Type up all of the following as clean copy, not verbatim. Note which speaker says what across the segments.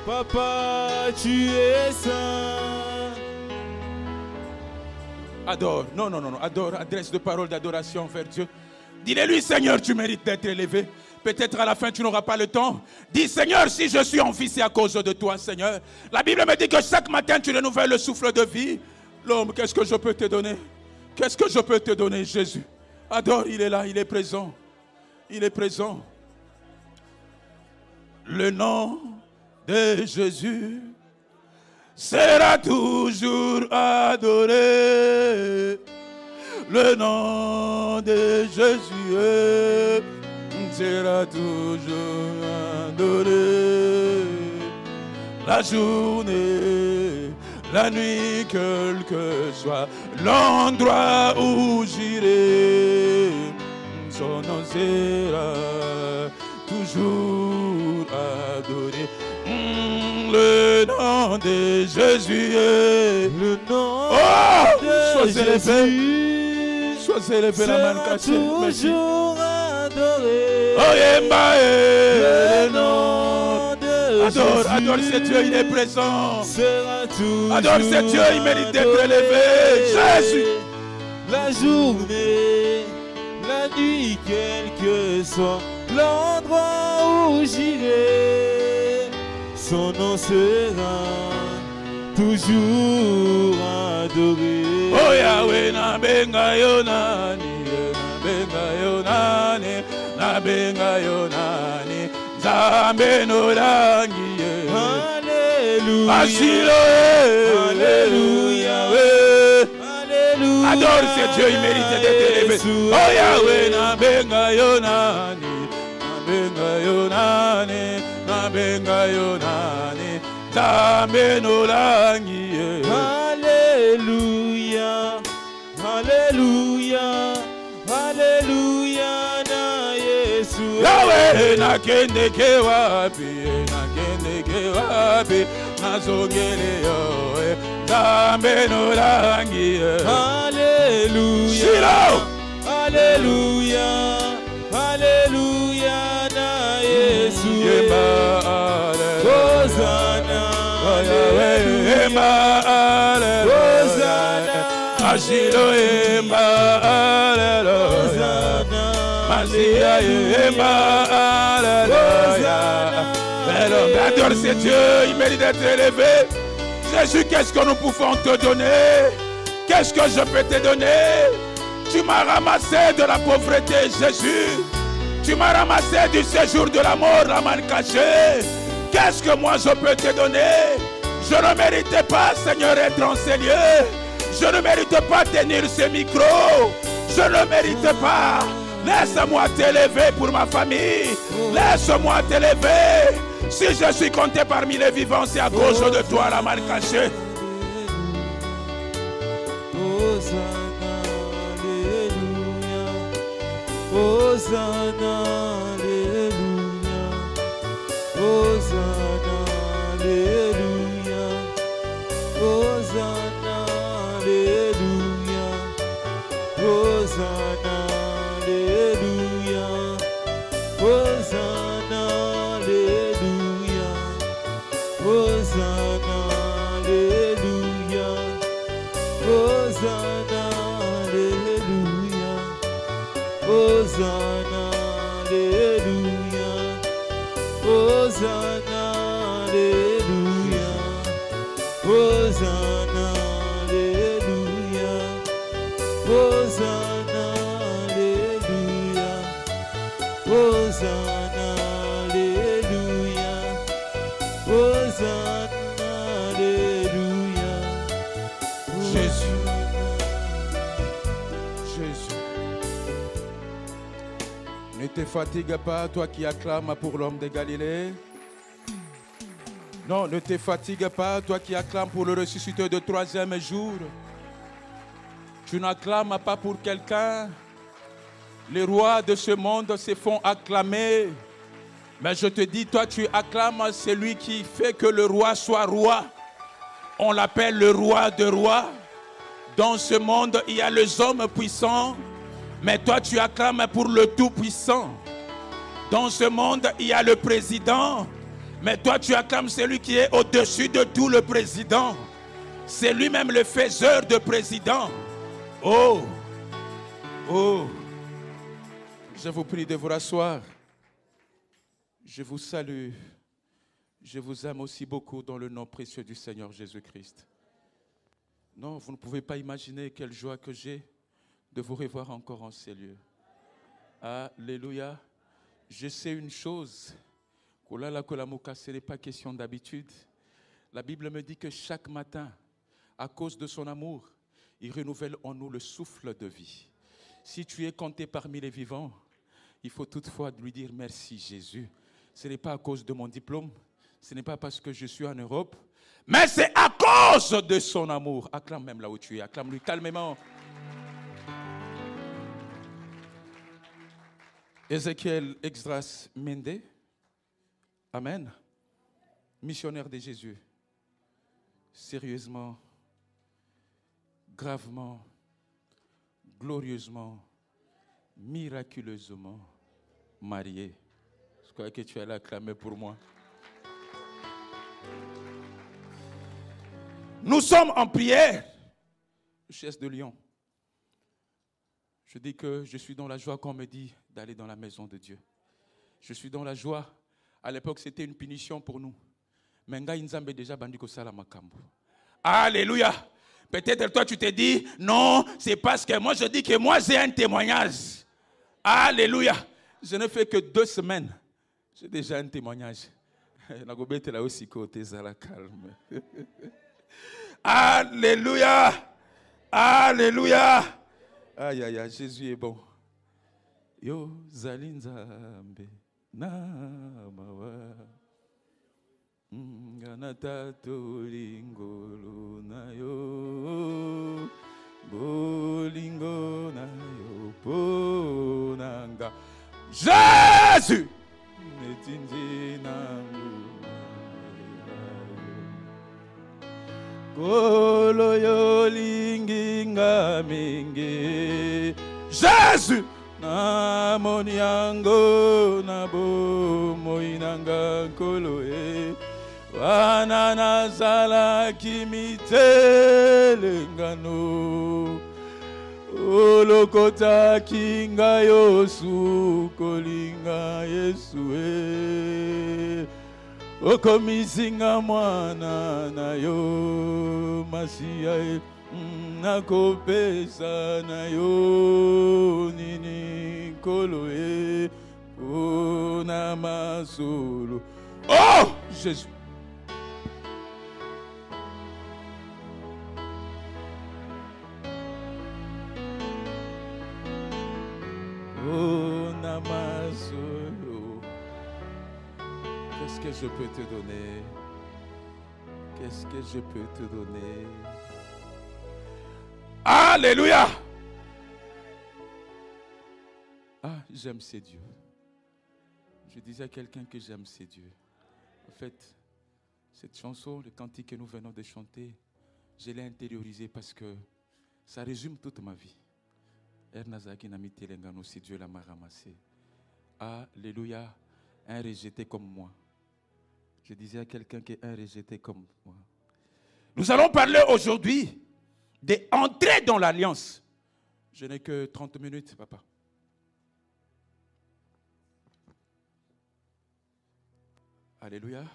Speaker 1: Papa, tu es saint.
Speaker 2: Adore. Non, non, non, non. Adore. Adresse de paroles d'adoration vers Dieu. Dis-le-lui, Seigneur, tu mérites d'être élevé. Peut-être à la fin, tu n'auras pas le temps. Dis, Seigneur, si je suis en vie, c'est à cause de toi, Seigneur. La Bible me dit que chaque matin, tu renouvelles le souffle de vie. L'homme, qu'est-ce que je peux te donner? Qu'est-ce que je peux te donner, Jésus? Adore, il est là, il est présent. Il est présent. Le nom de Jésus sera toujours adoré. Le nom de Jésus sera toujours adoré. La journée, la nuit, quel que soit l'endroit où j'irai, son nom sera toujours adoré. Le nom de Jésus est
Speaker 1: le nom de
Speaker 2: Jésus. Sois élevé la main cachée.
Speaker 1: Toujours adoré.
Speaker 2: Oh,
Speaker 1: le nom de
Speaker 2: adore,
Speaker 1: Jésus.
Speaker 2: adore ce Dieu, il est présent.
Speaker 1: Sera toujours
Speaker 2: adore ce Dieu, il mérite d'être élevé. Jésus.
Speaker 1: La journée, la nuit, quel que soit l'endroit où j'irai, son nom sera toujours adoré.
Speaker 2: Oh Yahweh, na benga yonani, na benga yonani, na benga yonani, Zambe no rangi.
Speaker 1: Alléluia.
Speaker 2: Asilo,
Speaker 1: Alléluia. Alléluia.
Speaker 2: Adore ce Dieu, il mérite d'être élevé. Oh Yahweh, na benga yonani, na benga yonani, na benga yonani, Zambe no rangi.
Speaker 1: Alléluia, Alléluia, Alléluia, na Yesu.
Speaker 2: Yahweh, na kende ke wapi, na zongele yo, Zambe no rangi.
Speaker 1: Alléluia,
Speaker 2: Shilo.
Speaker 1: Alléluia, Alléluia, na Yesu. Hosanna,
Speaker 2: Alléluia,
Speaker 1: Hosanna,
Speaker 2: Ashilo emba, Alléluia, Masia emba, Alléluia. Adore ce Dieu, il mérite d'être élevé. Jésus, qu'est-ce que nous pouvons te donner? Qu'est-ce que je peux te donner? Tu m'as ramassé de la pauvreté, Jésus. Tu m'as ramassé du séjour de la mort, la main cachée. Qu'est-ce que moi je peux te donner? Je ne mérite pas, Seigneur, être enseigné. Je ne mérite pas tenir ce micro. Je ne mérite pas. Laisse-moi t'élever pour ma famille. Laisse-moi t'élever. Si je suis compté parmi les vivants, c'est à cause de toi, la main cachée.
Speaker 1: Hosanna, Alléluia. Hosanna, Alléluia. Hosanna, Alléluia. Hosanna, Alléluia. Hosanna, Alléluia. Hosanna, Alléluia. Hosanna, Alléluia. Hosanna, Alléluia. Hosanna, Alléluia. Hosanna, Alléluia. Hosanna, Alléluia. Hosanna, Alléluia. Hosanna, Alléluia. Hosanna, Alléluia.
Speaker 2: Jésus. Jésus. Ne te fatigue pas, toi qui acclames pour l'homme de Galilée. Non, ne te fatigue pas, toi qui acclames pour le ressuscité de troisième jour. Tu n'acclames pas pour quelqu'un. Les rois de ce monde se font acclamer. Mais je te dis, toi tu acclames celui qui fait que le roi soit roi. On l'appelle le roi de rois. Dans ce monde, il y a les hommes puissants. Mais toi tu acclames pour le Tout-Puissant. Dans ce monde, il y a le président. Mais toi, tu acclames celui qui est au-dessus de tout, le président. C'est lui-même le faiseur de président. Oh, oh. Je vous prie de vous rasseoir. Je vous salue. Je vous aime aussi beaucoup dans le nom précieux du Seigneur Jésus-Christ. Non, vous ne pouvez pas imaginer quelle joie que j'ai de vous revoir encore en ces lieux. Alléluia. Je sais une chose. Ce n'est pas question d'habitude. La Bible me dit que chaque matin, à cause de son amour, il renouvelle en nous le souffle de vie. Si tu es compté parmi les vivants, il faut toutefois lui dire merci Jésus. Ce n'est pas à cause de mon diplôme, ce n'est pas parce que je suis en Europe, mais c'est à cause de son amour. Acclame même là où tu es, acclame-lui calmement. Ézéchiel Exdras Mende, amen, missionnaire de Jésus, sérieusement, gravement, glorieusement, miraculeusement marié. Je crois que tu allais acclamer pour moi. Nous sommes en prière, Chaise de Lyon. Je dis que je suis dans la joie qu'on me dit d'aller dans la maison de Dieu. Je suis dans la joie. À l'époque, c'était une punition pour nous. Mais Nzambe déjà bandi ko sala makambo. Alléluia. Peut-être toi tu te dis, non, c'est parce que moi je dis que moi j'ai un témoignage. Alléluia. Je ne fais que 2 semaines. J'ai déjà un témoignage. Alléluia. Alléluia. Aïe, aïe, aïe, Jésus est bon. Yo, Zalinzambe, Namawa, Ganatato Lingolo na yo, Bolingo na yo, Ponanga. Jésus! Netinji nangu. Kolo yo linginga mingi. Jésus! Na moniango na bo moinanga kolo e. Wana nazala kimitele ngano. Olokota kinga yosu kolinga Yesu e. Okomisinga mwana na yo masia e. Nakopesa na yo nini kolo e. Ona masolo. Oh Jésus. Ona masolo. Qu'est-ce que je peux te donner? Qu'est-ce que je peux te donner? Alléluia! Ah, j'aime ces dieux. Je disais à quelqu'un que j'aime ces dieux. En fait, cette chanson, le cantique que nous venons de chanter, je l'ai intériorisé parce que ça résume toute ma vie. Ernazaki n'a mis Telengano, si Dieu l'a ramassé. Alléluia, un rejeté comme moi. Je disais à quelqu'un qui est un rejeté comme moi. Nous allons parler aujourd'hui d'entrer dans l'alliance. Je n'ai que 30 minutes, papa. Alléluia.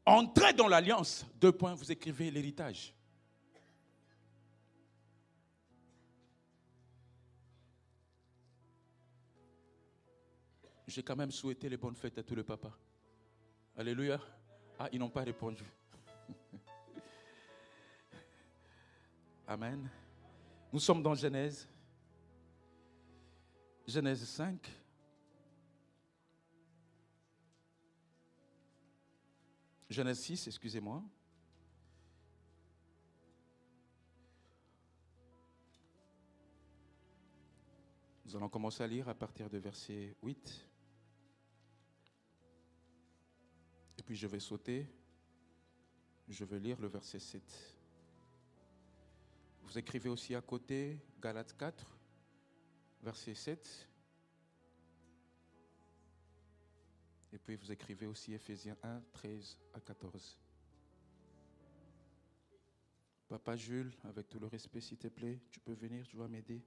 Speaker 2: Entrer dans l'alliance. 2 points, vous écrivez l'héritage. J'ai quand même souhaité les bonnes fêtes à tous les papas. Alléluia. Ah, ils n'ont pas répondu. Amen. Nous sommes dans Genèse. Genèse 5. Genèse 6, excusez-moi. Nous allons commencer à lire à partir de verset 8. Et puis je vais sauter. Je vais lire le verset 7. Vous écrivez aussi à côté Galates 4, verset 7. Et puis vous écrivez aussi Ephésiens 1, 13 à 14. Papa Jules, avec tout le respect, s'il te plaît, tu peux venir, tu vas m'aider.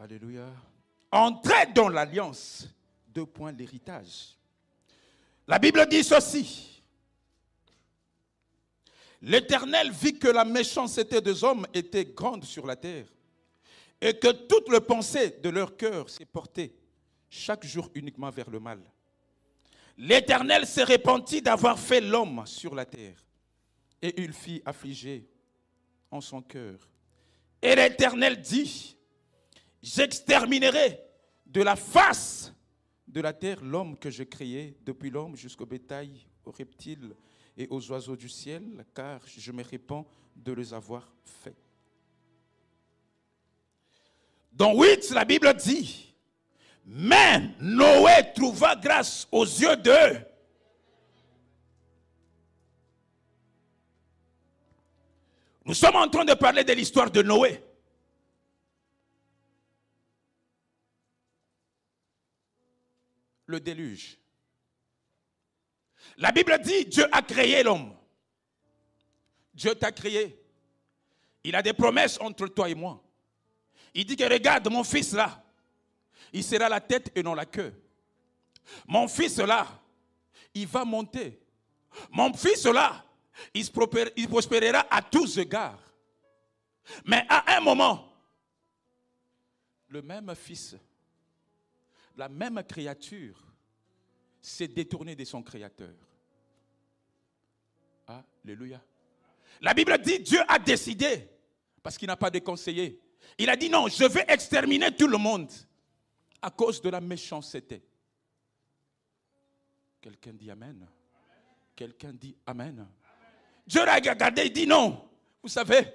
Speaker 2: Alléluia. Entrez dans l'alliance. 2 points, l'héritage. La Bible dit ceci. L'Éternel vit que la méchanceté des hommes était grande sur la terre et que toute la pensée de leur cœur s'est portée chaque jour uniquement vers le mal. L'Éternel s'est repenti d'avoir fait l'homme sur la terre et il fit affliger en son cœur. Et l'Éternel dit, j'exterminerai de la face de la terre l'homme que je créai, depuis l'homme jusqu'au bétail, aux reptiles et aux oiseaux du ciel, car je me répands de les avoir faits. Dans 8, la Bible dit, mais Noé trouva grâce aux yeux d'eux. Nous sommes en train de parler de l'histoire de Noé. Le déluge. La Bible dit, Dieu a créé l'homme. Dieu t'a créé. Il a des promesses entre toi et moi. Il dit que regarde mon fils là, il sera la tête et non la queue. Mon fils là, il va monter. Mon fils là, il prospérera à tous égards. Mais à un moment, le même fils, la même créature s'est détournée de son créateur. Alléluia. La Bible dit, Dieu a décidé, parce qu'il n'a pas de conseiller. Il a dit non, je vais exterminer tout le monde à cause de la méchanceté. Quelqu'un dit amen. Quelqu'un dit amen. Dieu l'a regardé, il dit non. Vous savez,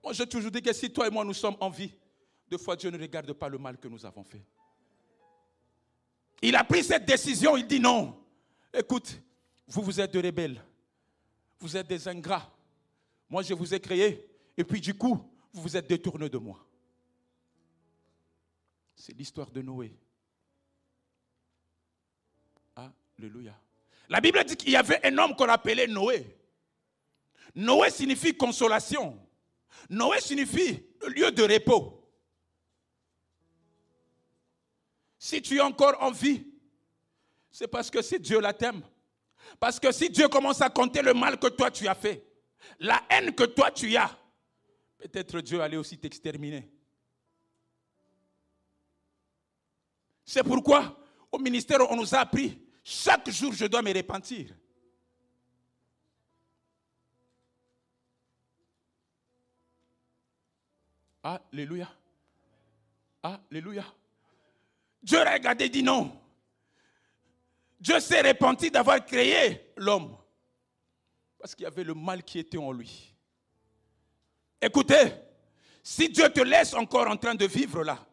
Speaker 2: moi j'ai toujours dit que si toi et moi nous sommes en vie, des fois Dieu ne regarde pas le mal que nous avons fait. Il a pris cette décision, il dit non. Écoute, vous êtes des rebelles. Vous êtes des ingrats. Moi je vous ai créé et puis du coup, vous vous êtes détournés de moi. C'est l'histoire de Noé. Alléluia. La Bible dit qu'il y avait un homme qu'on appelait Noé. Noé signifie consolation. Noé signifie lieu de repos. Si tu es encore en vie, c'est parce que si Dieu la t'aime. Parce que si Dieu commence à compter le mal que toi tu as fait, la haine que toi tu as, peut-être Dieu allait aussi t'exterminer. C'est pourquoi au ministère on nous a appris, chaque jour je dois me repentir. Alléluia. Alléluia. Dieu a regardé et dit non. Dieu s'est repenti d'avoir créé l'homme. Parce qu'il y avait le mal qui était en lui. Écoutez, si Dieu te laisse encore en train de vivre là,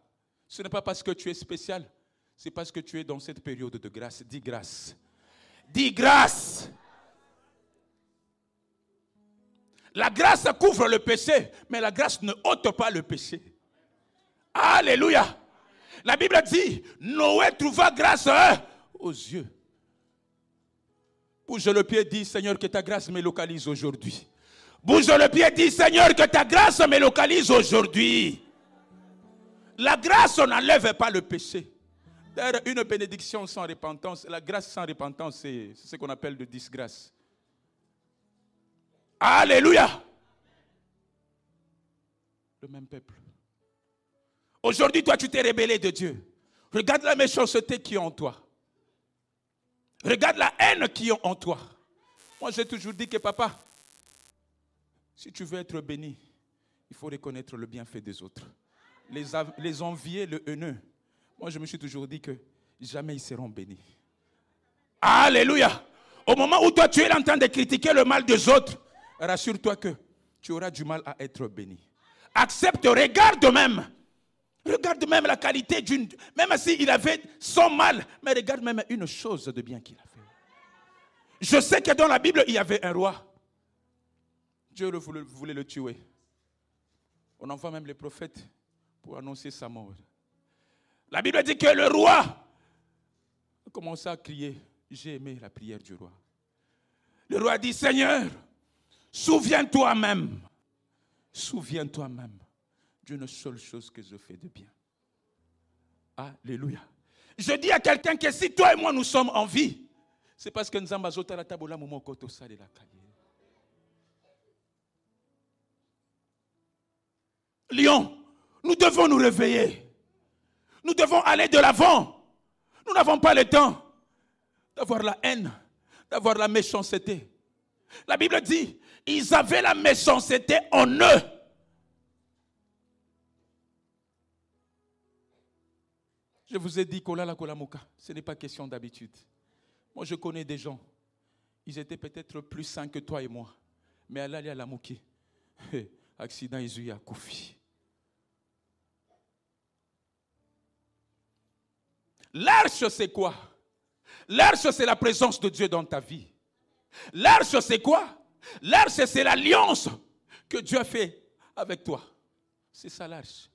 Speaker 2: ce n'est pas parce que tu es spécial, c'est parce que tu es dans cette période de grâce. Dis grâce. Dis grâce. La grâce couvre le péché, mais la grâce ne ôte pas le péché. Alléluia. La Bible dit, Noé trouva grâce aux yeux. Bouge le pied, dis Seigneur que ta grâce me localise aujourd'hui. Bouge le pied, dis Seigneur que ta grâce me localise aujourd'hui. La grâce n'enlève pas le péché. D'ailleurs, une bénédiction sans repentance, la grâce sans repentance, c'est ce qu'on appelle de disgrâce. Alléluia. Le même peuple. Aujourd'hui, toi, tu t'es rebellé de Dieu. Regarde la méchanceté qui est en toi. Regarde la haine qui est en toi. Moi, j'ai toujours dit que papa, si tu veux être béni, il faut reconnaître le bienfait des autres. Les envier, le haineux. Moi, je me suis toujours dit que jamais ils seront bénis. Alléluia. Au moment où toi, tu es en train de critiquer le mal des autres, rassure-toi que tu auras du mal à être béni. Accepte, regarde même. Regarde même la qualité d'une... Même s'il avait son mal, mais regarde même une chose de bien qu'il a fait. Je sais que dans la Bible, il y avait un roi. Dieu voulait le tuer. On envoie même les prophètes pour annoncer sa mort. La Bible dit que le roi commencé à crier. J'ai aimé la prière du roi. Le roi dit, Seigneur, souviens-toi même. Souviens-toi même d'une seule chose que je fais de bien. Alléluia. Je dis à quelqu'un que si toi et moi nous sommes en vie, c'est parce que nous avons la tabola momokoto sale la cahier. Lion, nous devons nous réveiller. Nous devons aller de l'avant. Nous n'avons pas le temps d'avoir la haine, d'avoir la méchanceté. La Bible dit, ils avaient la méchanceté en eux. Je vous ai dit, Kolala Kolamoka, ce n'est pas question d'habitude. Moi, je connais des gens. Ils étaient peut-être plus sains que toi et moi. Mais Allah à la mouki. Accident, ils ont Koufi. L'arche, c'est quoi? L'arche, c'est la présence de Dieu dans ta vie. L'arche, c'est quoi? L'arche, c'est l'alliance que Dieu a fait avec toi. C'est ça l'arche.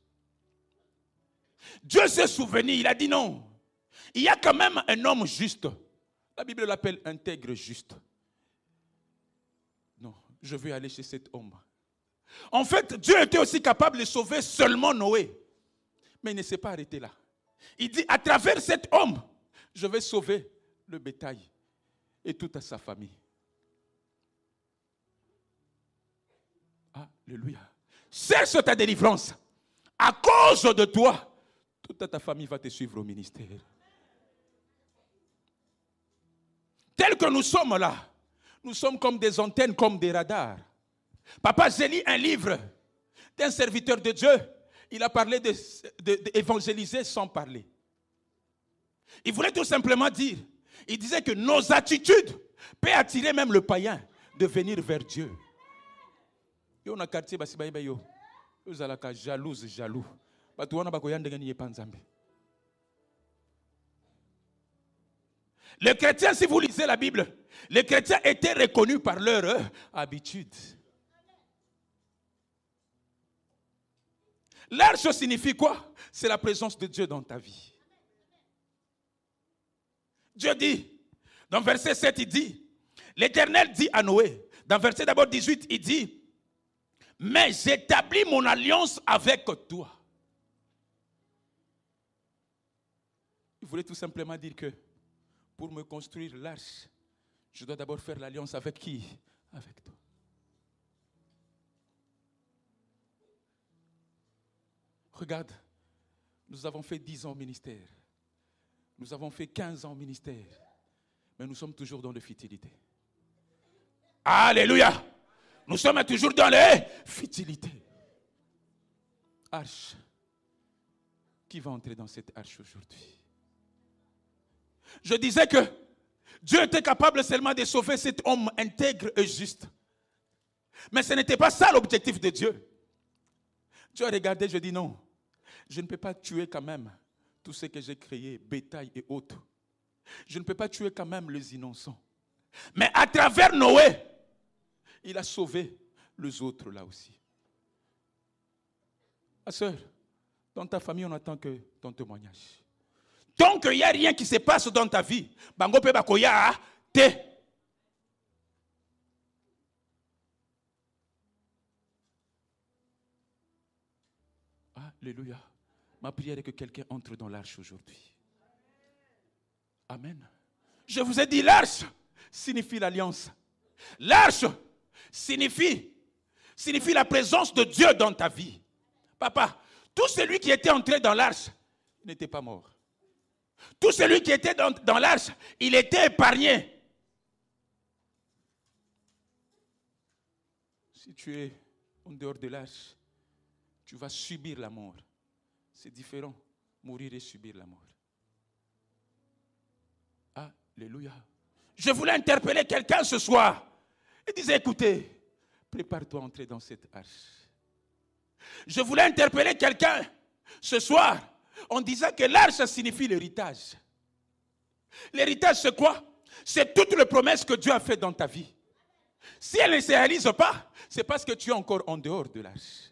Speaker 2: Dieu s'est souvenu, il a dit non. Il y a quand même un homme juste. La Bible l'appelle intègre juste. Non, je vais aller chez cet homme. En fait, Dieu était aussi capable de sauver seulement Noé. Mais il ne s'est pas arrêté là. Il dit, à travers cet homme, je vais sauver le bétail et toute sa famille. Alléluia. Cherche ta délivrance. À cause de toi, toute ta famille va te suivre au ministère. Tel que nous sommes là, nous sommes comme des antennes, comme des radars. Papa, j'ai lu un livre d'un serviteur de Dieu. Il a parlé d'évangéliser sans parler. Il voulait tout simplement dire, il disait que nos attitudes peuvent attirer même le païen de venir vers Dieu. Yo na quartier basi baïba yo. Vous allez jalouse, jaloux. Les chrétiens, si vous lisez la Bible, les chrétiens étaient reconnus par leur habitude. L'arche signifie quoi? C'est la présence de Dieu dans ta vie. Dieu dit, dans verset 7, il dit, l'Éternel dit à Noé, dans verset d'abord 18, il dit, mais j'établis mon alliance avec toi. Il voulait tout simplement dire que pour me construire l'arche, je dois d'abord faire l'alliance avec qui? Avec toi. Regarde, nous avons fait 10 ans au ministère. Nous avons fait 15 ans au ministère. Mais nous sommes toujours dans la futilité. Alléluia! Nous sommes toujours dans la futilité. Arche. Qui va entrer dans cette arche aujourd'hui? Je disais que Dieu était capable seulement de sauver cet homme intègre et juste. Mais ce n'était pas ça l'objectif de Dieu. Dieu a regardé, je dis non. Je ne peux pas tuer quand même tout ce que j'ai créé, bétail et autres. Je ne peux pas tuer quand même les innocents. Mais à travers Noé, il a sauvé les autres là aussi. Ma soeur, dans ta famille, on attend que ton témoignage. Tant qu'il n'y a rien qui se passe dans ta vie, bango pe bakoya te. Alléluia. Ma prière est que quelqu'un entre dans l'arche aujourd'hui. Amen. Je vous ai dit, l'arche signifie l'alliance. L'arche signifie la présence de Dieu dans ta vie. Papa, tout celui qui était entré dans l'arche n'était pas mort. Tout celui qui était dans l'arche, il était épargné. Si tu es en dehors de l'arche, tu vas subir la mort. C'est différent, mourir et subir la mort. Alléluia. Je voulais interpeller quelqu'un ce soir. Il disait, écoutez, prépare-toi à entrer dans cette arche. Je voulais interpeller quelqu'un ce soir en disant que l'arche signifie l'héritage. L'héritage, c'est quoi? C'est toutes les promesses que Dieu a faites dans ta vie. Si elles ne se réalisent pas, c'est parce que tu es encore en dehors de l'arche.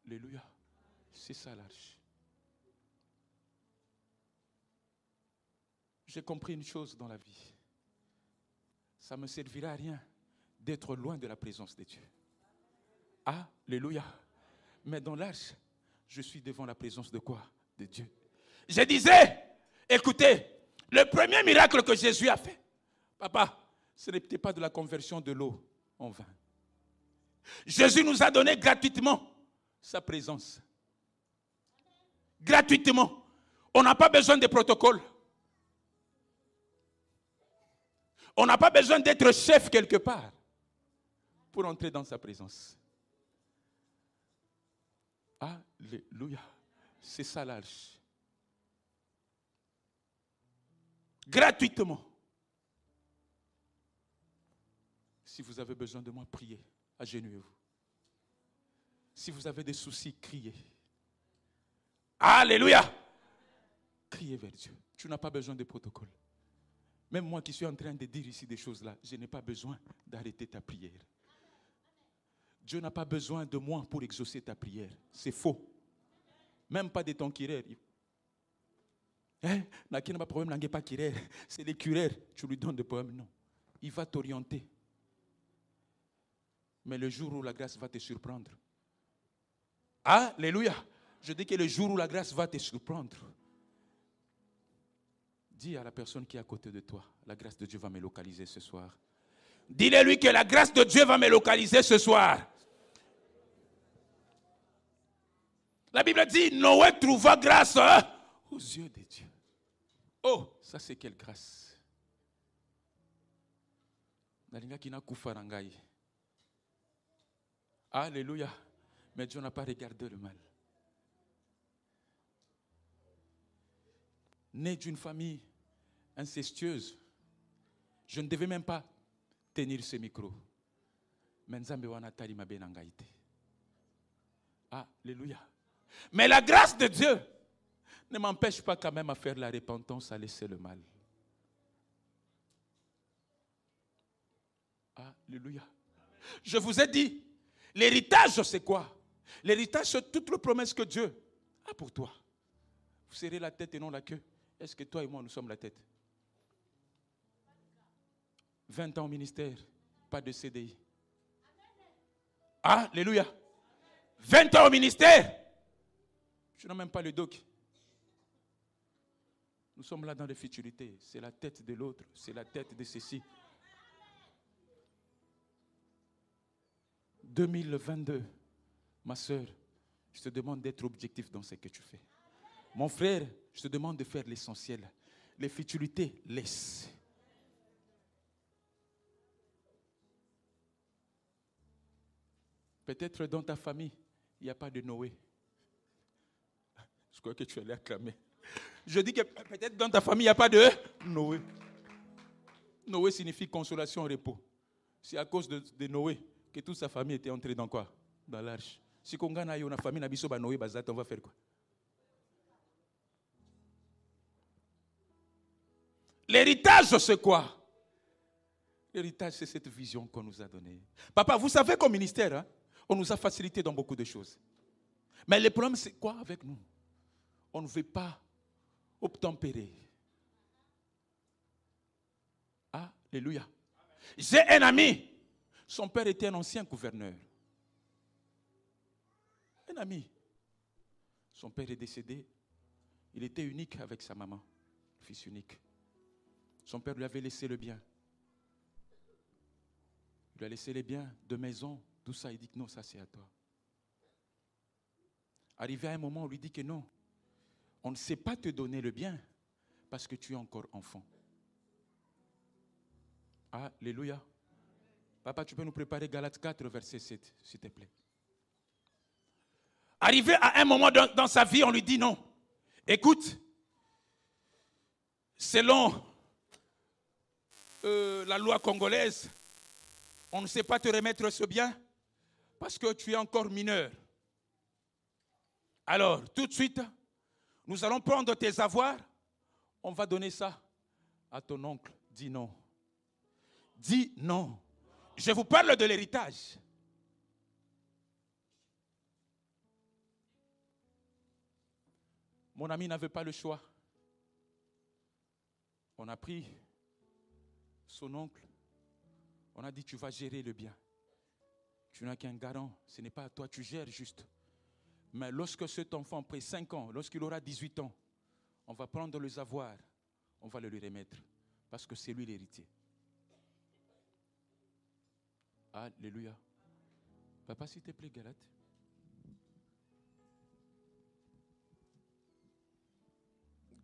Speaker 2: Alléluia. C'est ça l'arche. J'ai compris une chose dans la vie. Ça ne me servira à rien d'être loin de la présence de Dieu. Alléluia. Mais dans l'arche, je suis devant la présence de quoi? De Dieu. Je disais, écoutez, le premier miracle que Jésus a fait, papa, ce n'était pas de la conversion de l'eau en vin. Jésus nous a donné gratuitement sa présence. Gratuitement. On n'a pas besoin de protocole. On n'a pas besoin d'être chef quelque part pour entrer dans sa présence. Alléluia. C'est ça l'arche. Gratuitement. Si vous avez besoin de moi, priez. Agenouillez-vous. Si vous avez des soucis, criez. Alléluia. Criez vers Dieu. Tu n'as pas besoin de protocole. Même moi qui suis en train de dire ici des choses là, je n'ai pas besoin d'arrêter ta prière. Dieu n'a pas besoin de moi pour exaucer ta prière. C'est faux. Même pas de ton cureur. N'a pas problème, n'a pas cureur. C'est les cureurs. Tu lui donnes des problèmes. Non. Il va t'orienter. Mais le jour où la grâce va te surprendre. Alléluia. Je dis que le jour où la grâce va te surprendre. Dis à la personne qui est à côté de toi, la grâce de Dieu va me localiser ce soir. Dis-le-lui que la grâce de Dieu va me localiser ce soir. La Bible dit, Noé trouva grâce aux yeux de Dieu. Oh, ça c'est quelle grâce. Alléluia. Mais Dieu n'a pas regardé le mal. Né d'une famille incestueuse, je ne devais même pas tenir ce micro. Alléluia. Mais la grâce de Dieu ne m'empêche pas quand même à faire la repentance, à laisser le mal. Alléluia. Je vous ai dit, l'héritage c'est quoi? L'héritage c'est toute la promesse que Dieu a pour toi. Vous serez la tête et non la queue. Est-ce que toi et moi, nous sommes la tête? 20 ans au ministère, pas de CDI. Alléluia. 20 ans au ministère, je n'ai même pas le doc. Nous sommes là dans les futurités. C'est la tête de l'autre, c'est la tête de ceci. 2022, ma soeur, je te demande d'être objectif dans ce que tu fais. Mon frère, je te demande de faire l'essentiel. Les futurités, laisse. Peut-être dans ta famille, il n'y a pas de Noé. Je crois que tu allais acclamer. Je dis que peut-être dans ta famille, il n'y a pas de Noé. Noé signifie consolation et repos. C'est à cause de Noé que toute sa famille était entrée dans quoi? Dans l'arche. Si on a une famille, Noé, on va faire quoi? L'héritage, c'est quoi? L'héritage, c'est cette vision qu'on nous a donnée. Papa, vous savez qu'au ministère, on nous a facilité dans beaucoup de choses. Mais le problème, c'est quoi avec nous? On ne veut pas obtempérer. Alléluia. J'ai un ami. Son père était un ancien gouverneur. Un ami. Son père est décédé. Il était unique avec sa maman. Fils unique. Son père lui avait laissé le bien. Il lui a laissé les biens de maison, tout ça. Il dit que non, ça c'est à toi. Arrivé à un moment, on lui dit que non. On ne sait pas te donner le bien parce que tu es encore enfant. Alléluia. Papa, tu peux nous préparer Galates 4, verset 7, s'il te plaît. Arrivé à un moment dans sa vie, on lui dit non. Écoute, selon la loi congolaise, on ne sait pas te remettre ce bien parce que tu es encore mineur. Alors, tout de suite, nous allons prendre tes avoirs, on va donner ça à ton oncle. Dis non. Dis non. Je vous parle de l'héritage. Mon ami n'avait pas le choix. On a pris son oncle. On a dit, tu vas gérer le bien. Tu n'as qu'un garant. Ce n'est pas à toi, tu gères juste. Mais lorsque cet enfant, après 5 ans, lorsqu'il aura 18 ans, on va prendre les avoirs, on va le lui remettre. Parce que c'est lui l'héritier. Alléluia. Papa, s'il te plaît, Galate.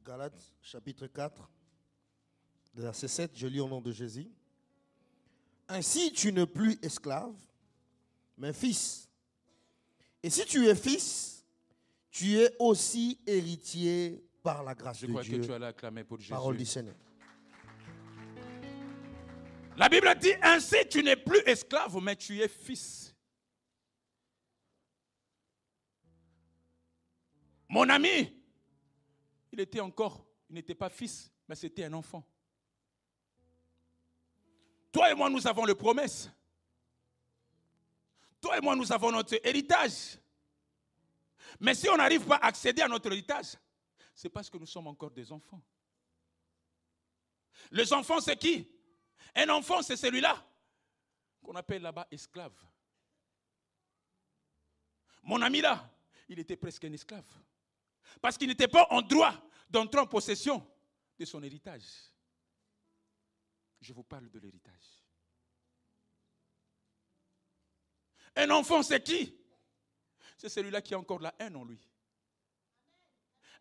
Speaker 3: Galates, chapitre 4, verset 7, je lis au nom de Jésus. Ainsi, tu n'es plus esclave, mais fils. Et si tu es fils, tu es aussi héritier par la grâce de Dieu.
Speaker 2: Je crois que tu allais acclamer pour Jésus.
Speaker 3: Parole du Seigneur.
Speaker 2: La Bible dit, ainsi tu n'es plus esclave, mais tu es fils. Mon ami, il n'était pas fils, mais c'était un enfant. Toi et moi, nous avons les promesses. Toi et moi, nous avons notre héritage. Mais si on n'arrive pas à accéder à notre héritage, c'est parce que nous sommes encore des enfants. Les enfants, c'est qui? Un enfant, c'est celui-là qu'on appelle là-bas esclave. Mon ami là, il était presque un esclave. Parce qu'il n'était pas en droit d'entrer en possession de son héritage. Je vous parle de l'héritage. Un enfant, c'est qui? C'est celui-là qui a encore la haine en lui.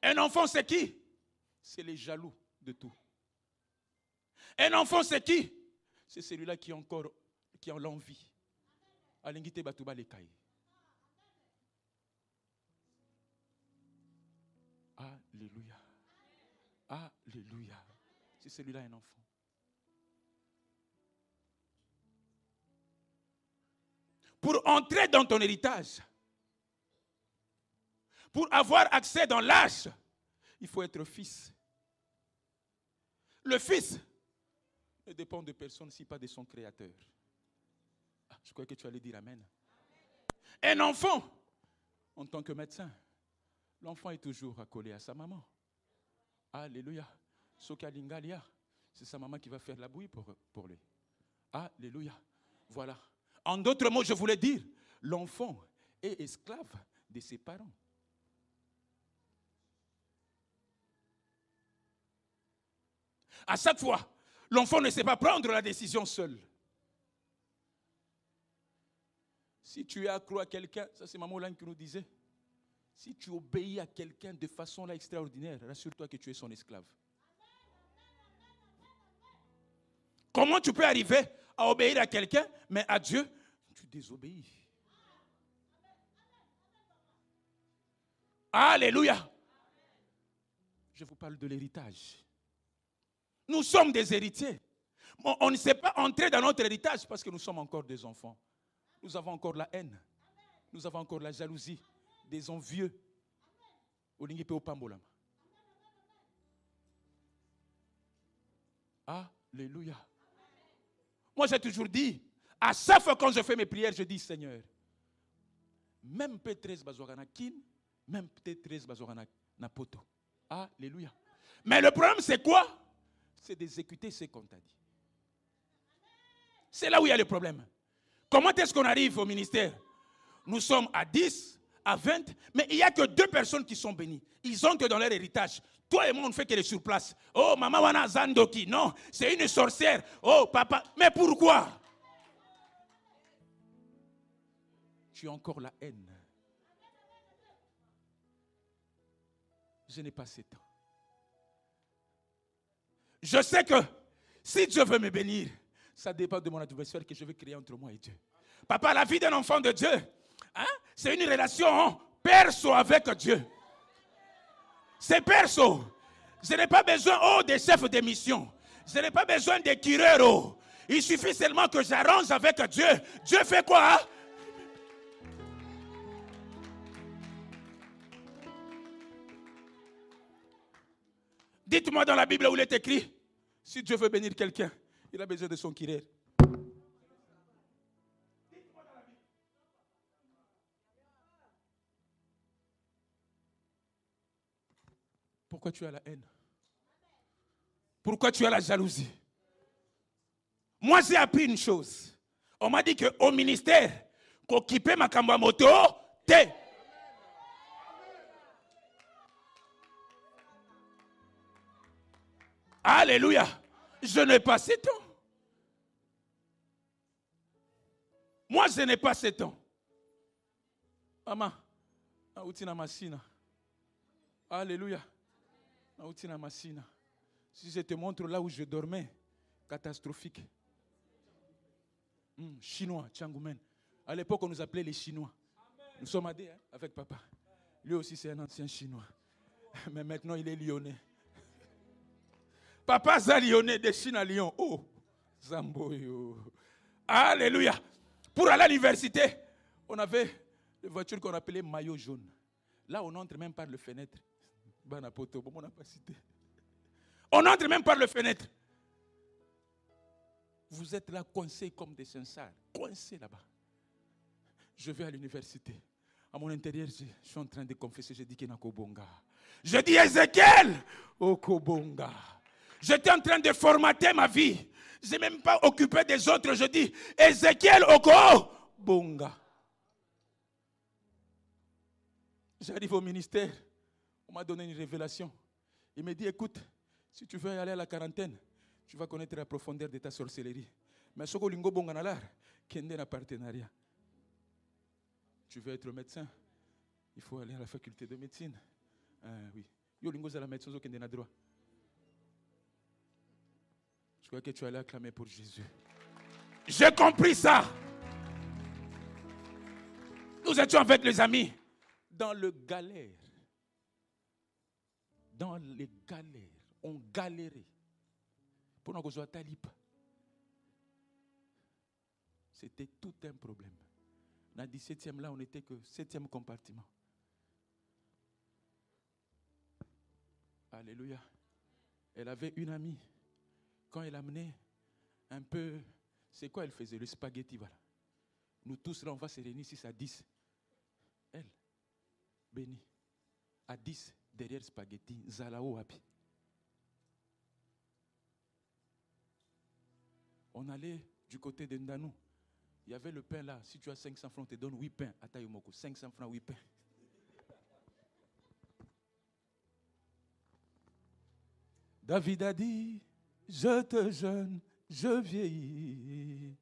Speaker 2: Un enfant, c'est qui? C'est les jaloux de tout. Un enfant, c'est qui? C'est celui-là qui a l'envie. Alingite batuba lekai. Alléluia. Alléluia. C'est celui-là un enfant. Pour entrer dans ton héritage, pour avoir accès dans l'âge, il faut être fils. Le fils ne dépend de personne si pas de son créateur. Je crois que tu allais dire amen. Un enfant, en tant que médecin, l'enfant est toujours accolé à sa maman. Alléluia. Sokalingalia, c'est sa maman qui va faire la bouillie pour lui. Alléluia. Voilà. En d'autres mots, je voulais dire, l'enfant est esclave de ses parents. À chaque fois, l'enfant ne sait pas prendre la décision seul. Si tu es accro à quelqu'un, ça c'est Maman Olan qui nous disait, si tu obéis à quelqu'un de façon là extraordinaire, rassure-toi que tu es son esclave. Comment tu peux arriver à obéir à quelqu'un, mais à Dieu, tu désobéis? Alléluia. Je vous parle de l'héritage. Nous sommes des héritiers. On ne sait pas entrer dans notre héritage parce que nous sommes encore des enfants. Nous avons encore la haine. Nous avons encore la jalousie. Des envieux. Alléluia. Moi, j'ai toujours dit, à chaque fois quand je fais mes prières, je dis, Seigneur, même P13 bazorana kin, même P13 bazorana napoto. Alléluia. Mais le problème, c'est quoi? C'est d'exécuter ce qu'on t'a dit. C'est là où il y a le problème. Comment est-ce qu'on arrive au ministère? Nous sommes à 10, à 20, mais il n'y a que 2 personnes qui sont bénies. Ils ont que dans leur héritage. Toi et moi, on ne fait que les sur place. Oh, maman wana zandoki. Non, c'est une sorcière. Oh, papa. Mais pourquoi? Tu as encore la haine. Je n'ai pas 7 ans. Je sais que si Dieu veut me bénir, ça dépend de mon adversaire que je vais créer entre moi et Dieu. Papa, la vie d'un enfant de Dieu, hein, c'est une relation perso avec Dieu. C'est perso. Je n'ai pas besoin des chefs de mission. Je n'ai pas besoin des cureurs. Il suffit seulement que j'arrange avec Dieu. Dieu fait quoi? Hein? Dites-moi dans la Bible où il est écrit, si Dieu veut bénir quelqu'un, il a besoin de son kirère. Pourquoi tu as la haine? Pourquoi tu as la jalousie? Moi, j'ai appris une chose. On m'a dit qu'au ministère, qu'occuper ma kamba moto, t'es. Alléluia. Je n'ai pas 7 ans. Moi, je n'ai pas 7 ans. Maman, na machine. Alléluia. Na machine. Si je te montre là où je dormais, catastrophique. Chinois, Tchangoumen. À l'époque, on nous appelait les Chinois. Nous sommes adés avec papa. Lui aussi, c'est un ancien Chinois. Mais maintenant, il est lyonnais. Papa, c'est lyonnais, de Chine à Lyon. Oh, Zamboyo. Alléluia. Pour aller à l'université, on avait des voitures qu'on appelait maillot jaune. Là, on n'entre même par le fenêtre. On n'entre même par le fenêtre. Vous êtes là coincés comme des sincères. Coincés là-bas. Je vais à l'université. À mon intérieur, je suis en train de confesser. Je dis Kenakobonga. Je dis Ézéchiel Okobonga. J'étais en train de formater ma vie. Je n'ai même pas occupé des autres. Je dis Ézéchiel Okobonga. J'arrive au ministère. On m'a donné une révélation. Il me dit, écoute, si tu veux aller à la quarantaine, tu vas connaître la profondeur de ta sorcellerie. Mais ce que lingo bonganalar, kende na partenariat. Tu veux être médecin, il faut aller à la faculté de médecine. Oui. Yo lingo za la médecine, kende na droit. Je crois que tu allais acclamer pour Jésus. J'ai compris ça. Nous étions avec les amis dans le galère. Dans les galères. On galérait. Pour nous avoir talib. C'était tout un problème. Dans le 17e là, on n'était que 7e compartiment. Alléluia. Elle avait une amie. Quand elle amenait un peu, c'est quoi elle faisait? Le spaghetti, voilà. Nous tous là, on va se réunir 6 à 10. Elle, bénie, à 10, derrière spaghetti, Zalao Happy. On allait du côté de Ndanou. Il y avait le pain là. Si tu as 500 francs, on te donne 8 pains. À Taïmoko, 500 francs, 8 pains. David a dit, je te jeûne, je vieillis.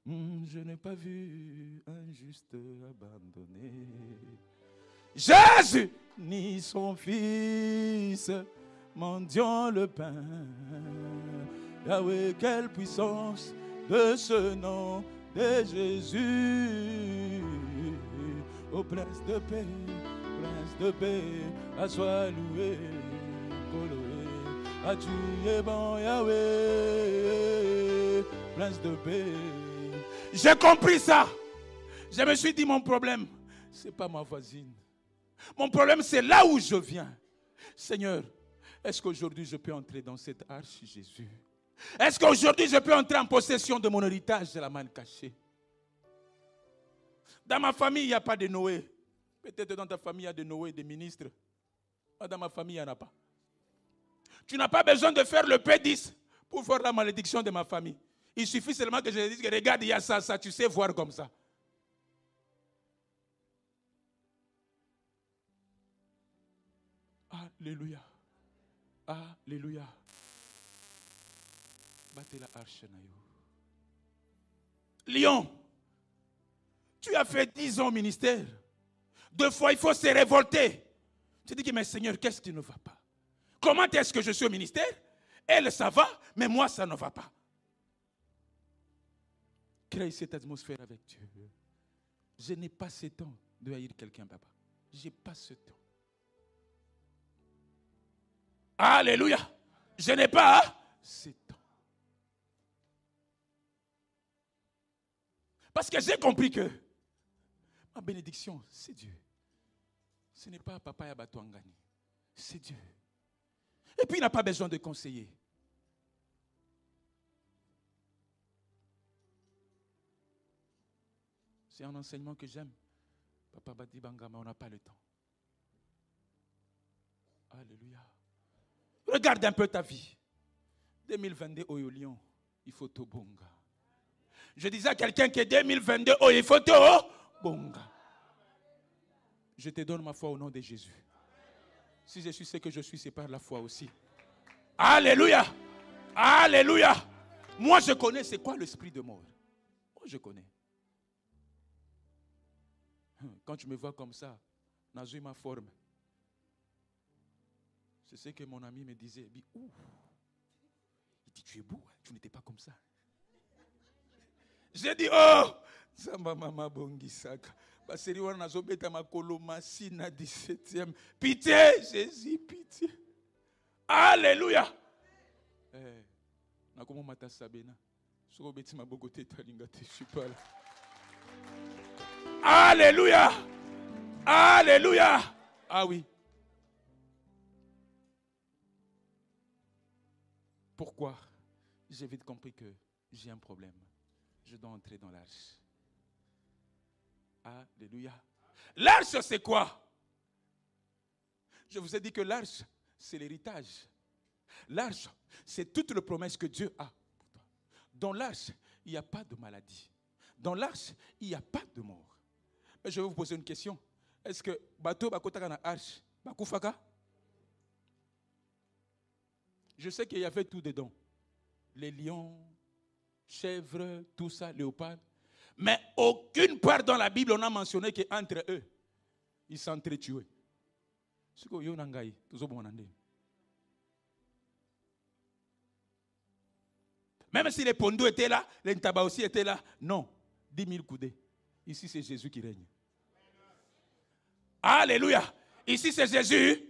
Speaker 2: Je n'ai pas vu un juste abandonné. Jésus, ni son fils, mendiant le pain. Yahweh, quelle puissance de ce nom de Jésus. Ô prince de paix, à soi loué, coloré, à tu es bon Yahweh, prince de paix. J'ai compris ça. Je me suis dit, mon problème, ce n'est pas ma voisine. Mon problème, c'est là où je viens. Seigneur, est-ce qu'aujourd'hui je peux entrer dans cette arche, Jésus? Est-ce qu'aujourd'hui je peux entrer en possession de mon héritage de la manne cachée? Dans ma famille, il n'y a pas de Noé. Peut-être dans ta famille, il y a des Noé, des ministres. Dans ma famille, il n'y en a pas. Tu n'as pas besoin de faire le P10 pour voir la malédiction de ma famille. Il suffit seulement que je te dise que regarde, il y a ça, tu sais voir comme ça. Alléluia. Alléluia. Battez la arche. Lion, tu as fait 10 ans au ministère. 2 fois, il faut se révolter. Tu dis que, mais Seigneur, qu'est-ce qui ne va pas? Comment est-ce que je suis au ministère? Elle, ça va, mais moi, ça ne va pas. Crée cette atmosphère avec Dieu. Je n'ai pas ce temps de haïr quelqu'un, papa. Je n'ai pas ce temps. Alléluia. Je n'ai pas ce temps. Parce que j'ai compris que ma bénédiction, c'est Dieu. Ce n'est pas papa Yabatouangani. C'est Dieu. Et puis il n'a pas besoin de conseiller. C'est un enseignement que j'aime. Papa Badi Bangama, on n'a pas le temps. Alléluia. Regarde un peu ta vie. 2022, au Lyon, il faut tout bonga. Je disais à quelqu'un que 2022, il faut tout bonga. Je te donne ma foi au nom de Jésus. Si je suis ce que je suis, c'est par la foi aussi. Alléluia. Alléluia. Moi, je connais c'est quoi l'esprit de mort. Moi, je connais. Quand tu me vois comme ça, dans ma forme, c'est ce que mon ami me disait. Il dit, tu es beau, tu n'étais pas comme ça. J'ai dit, oh, Samba Mama Bongisaka. Baseri wana nazobeta makolo masi na 17e. Pitié, Jésus, pitié. Alléluia. Nakomo mata sabena. Soko beti maboko te talinga te, je suis pas là. Alléluia. Alléluia. Ah oui. Pourquoi? J'ai vite compris que j'ai un problème. Je dois entrer dans l'arche. Alléluia. L'arche, c'est quoi? Je vous ai dit que l'arche, c'est l'héritage. L'arche, c'est toute la promesse que Dieu a pour toi. Dans l'arche, il n'y a pas de maladie. Dans l'arche, il n'y a pas de mort. Mais je vais vous poser une question. Est-ce que bateau bakotaka na arche bakufaka? Je sais qu'il y avait tout dedans. Les lions, chèvres, tout ça, léopards. Mais aucune part dans la Bible, on a mentionné qu'entre eux, ils s'entretuaient. Même si les pondous étaient là, les ntabas aussi étaient là, non. 10 000 coudées. Ici, c'est Jésus qui règne. Alléluia. Ici, c'est Jésus.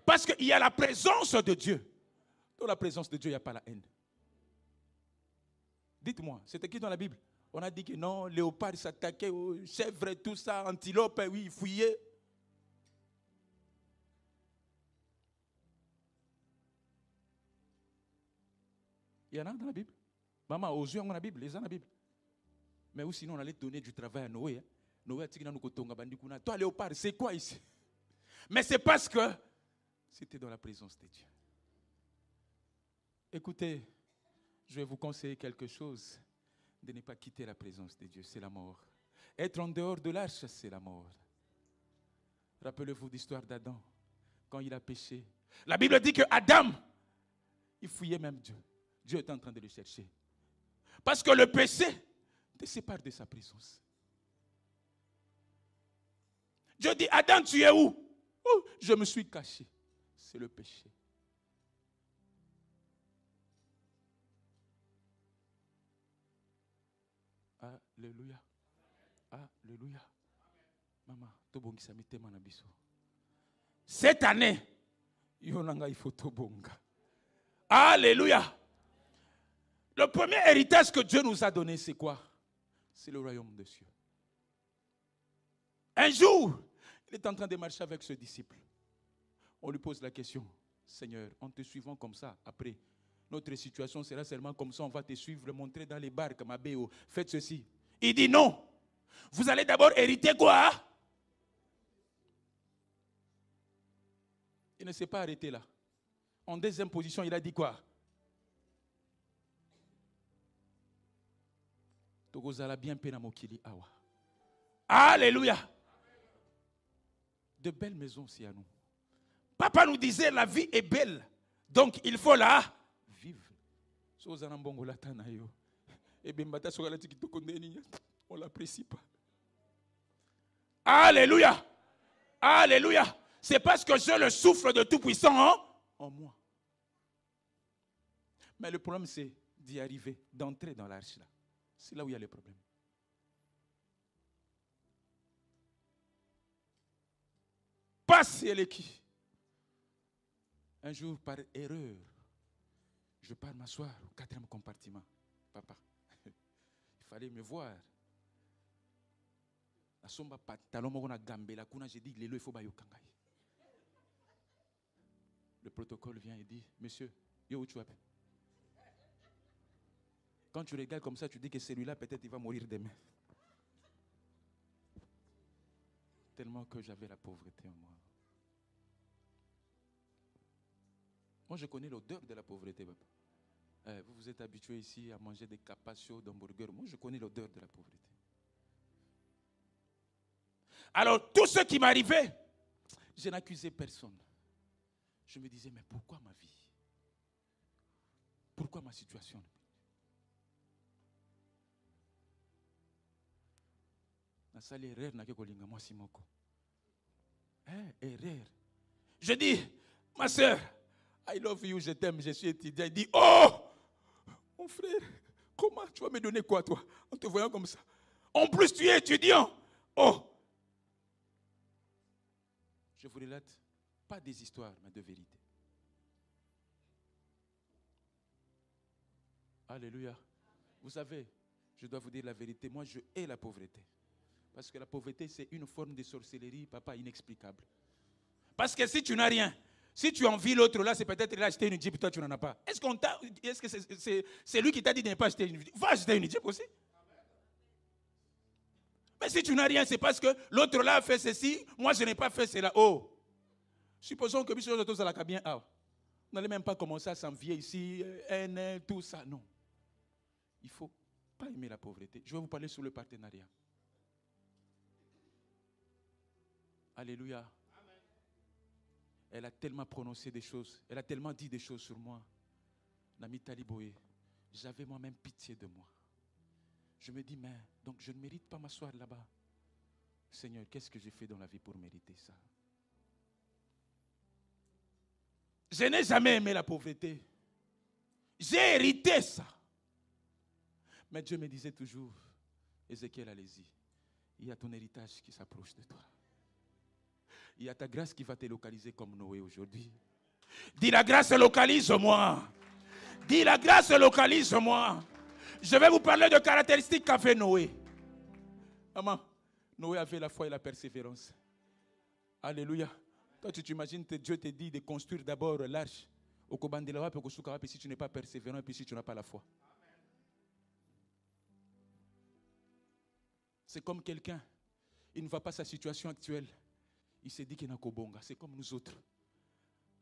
Speaker 2: Parce qu'il y a la présence de Dieu. Dans la présence de Dieu, il n'y a pas la haine. Dites-moi, c'était qui dans la Bible? On a dit que non, léopard s'attaquait aux chèvres, tout ça, antilope, oui, ils fouillaient. Il y en a dans la Bible. Maman, aux yeux, on a dans la Bible, les gens dans la Bible. Mais ou sinon, on allait donner du travail à Noé. Hein. Noé a dit que toi, léopard, c'est quoi ici? Mais c'est parce que c'était dans la présence de Dieu. Écoutez, je vais vous conseiller quelque chose. De ne pas quitter la présence de Dieu, c'est la mort. Être en dehors de l'arche, c'est la mort. Rappelez-vous l'histoire d'Adam, quand il a péché. La Bible dit que Adam, il fouillait même Dieu. Dieu est en train de le chercher. Parce que le péché te sépare de sa présence. Dieu dit, Adam, tu es où? Oh, je me suis caché. C'est le péché. Alléluia. Alléluia. Maman, tobongisa mitema na biso. Cette année, yonanga il faut tobonga. Alléluia. Le premier héritage que Dieu nous a donné, c'est quoi? C'est le royaume des cieux. Un jour, il est en train de marcher avec ce disciple. On lui pose la question, Seigneur, en te suivant comme ça, après, notre situation sera seulement comme ça, on va te suivre, montrer dans les barques, ma béo, faites ceci. Il dit non. Vous allez d'abord hériter quoi? Il ne s'est pas arrêté là. En deuxième position, il a dit quoi? Alléluia. De belles maisons aussi à nous. Papa nous disait la vie est belle. Donc il faut la vivre. On ne l'apprécie pas. Alléluia. Alléluia. C'est parce que j'ai le souffle de Tout-Puissant en moi. Mais le problème, c'est d'y arriver, d'entrer dans l'arche là. C'est là où il y a le problème. Passez les qui. Un jour, par erreur, je pars m'asseoir au 4e compartiment. Papa, il fallait me voir. J'ai dit, il faut le protocole vient et dit, monsieur, où tu vas? Quand tu regardes comme ça, tu dis que celui-là, peut-être il va mourir demain. Tellement que j'avais la pauvreté en moi. Moi, je connais l'odeur de la pauvreté, papa. Vous vous êtes habitué ici à manger des carpaccio, d'hamburgers. Moi, je connais l'odeur de la pauvreté. Alors, tout ce qui m'arrivait, je n'accusais personne. Je me disais, mais pourquoi ma vie? Pourquoi ma situation? Je dis, ma soeur, I love you, je t'aime, je suis étudiant. Il dit, oh, mon frère, comment tu vas me donner quoi, toi, en te voyant comme ça? En plus, tu es étudiant. Oh. Je vous relate pas des histoires, mais de vérité. Alléluia. Vous savez, je dois vous dire la vérité. Moi, je hais la pauvreté. Parce que la pauvreté, c'est une forme de sorcellerie, papa, inexplicable. Parce que si tu n'as rien, si tu envies l'autre là, c'est peut-être qu'il a acheté une Jeep, toi tu n'en as pas. Est-ce que c'est lui qui t'a dit de ne pas acheter une Jeep? Va acheter une Jeep aussi. Mais si tu n'as rien, c'est parce que l'autre là a fait ceci, moi je n'ai pas fait cela. Oh, supposons que monsieur Jotos a la bien. Vous n'allez même pas commencer à s'envier ici, tout ça. Non. Il ne faut pas aimer la pauvreté. Je vais vous parler sur le partenariat. Alléluia. Amen. Elle a tellement prononcé des choses, elle a tellement dit des choses sur moi. Nami Taliboé, j'avais moi-même pitié de moi. Je me dis, mais donc je ne mérite pas m'asseoir là-bas. Seigneur, qu'est-ce que j'ai fait dans la vie pour mériter ça? Je n'ai jamais aimé la pauvreté. J'ai hérité ça. Mais Dieu me disait toujours, Ézéchiel, allez-y, il y a ton héritage qui s'approche de toi. Il y a ta grâce qui va te localiser comme Noé aujourd'hui. Dis, la grâce localise-moi. Dis, la grâce localise-moi. Je vais vous parler de caractéristiques qu'avait Noé. Maman, Noé avait la foi et la persévérance. Alléluia. Toi, tu t'imagines que Dieu te dit de construire d'abord l'arche. Si tu n'es pas persévérant et puis si tu n'as pas la foi. C'est comme quelqu'un, il ne voit pas sa situation actuelle. Il s'est dit qu'il n'a qu'au bonga. C'est comme nous autres.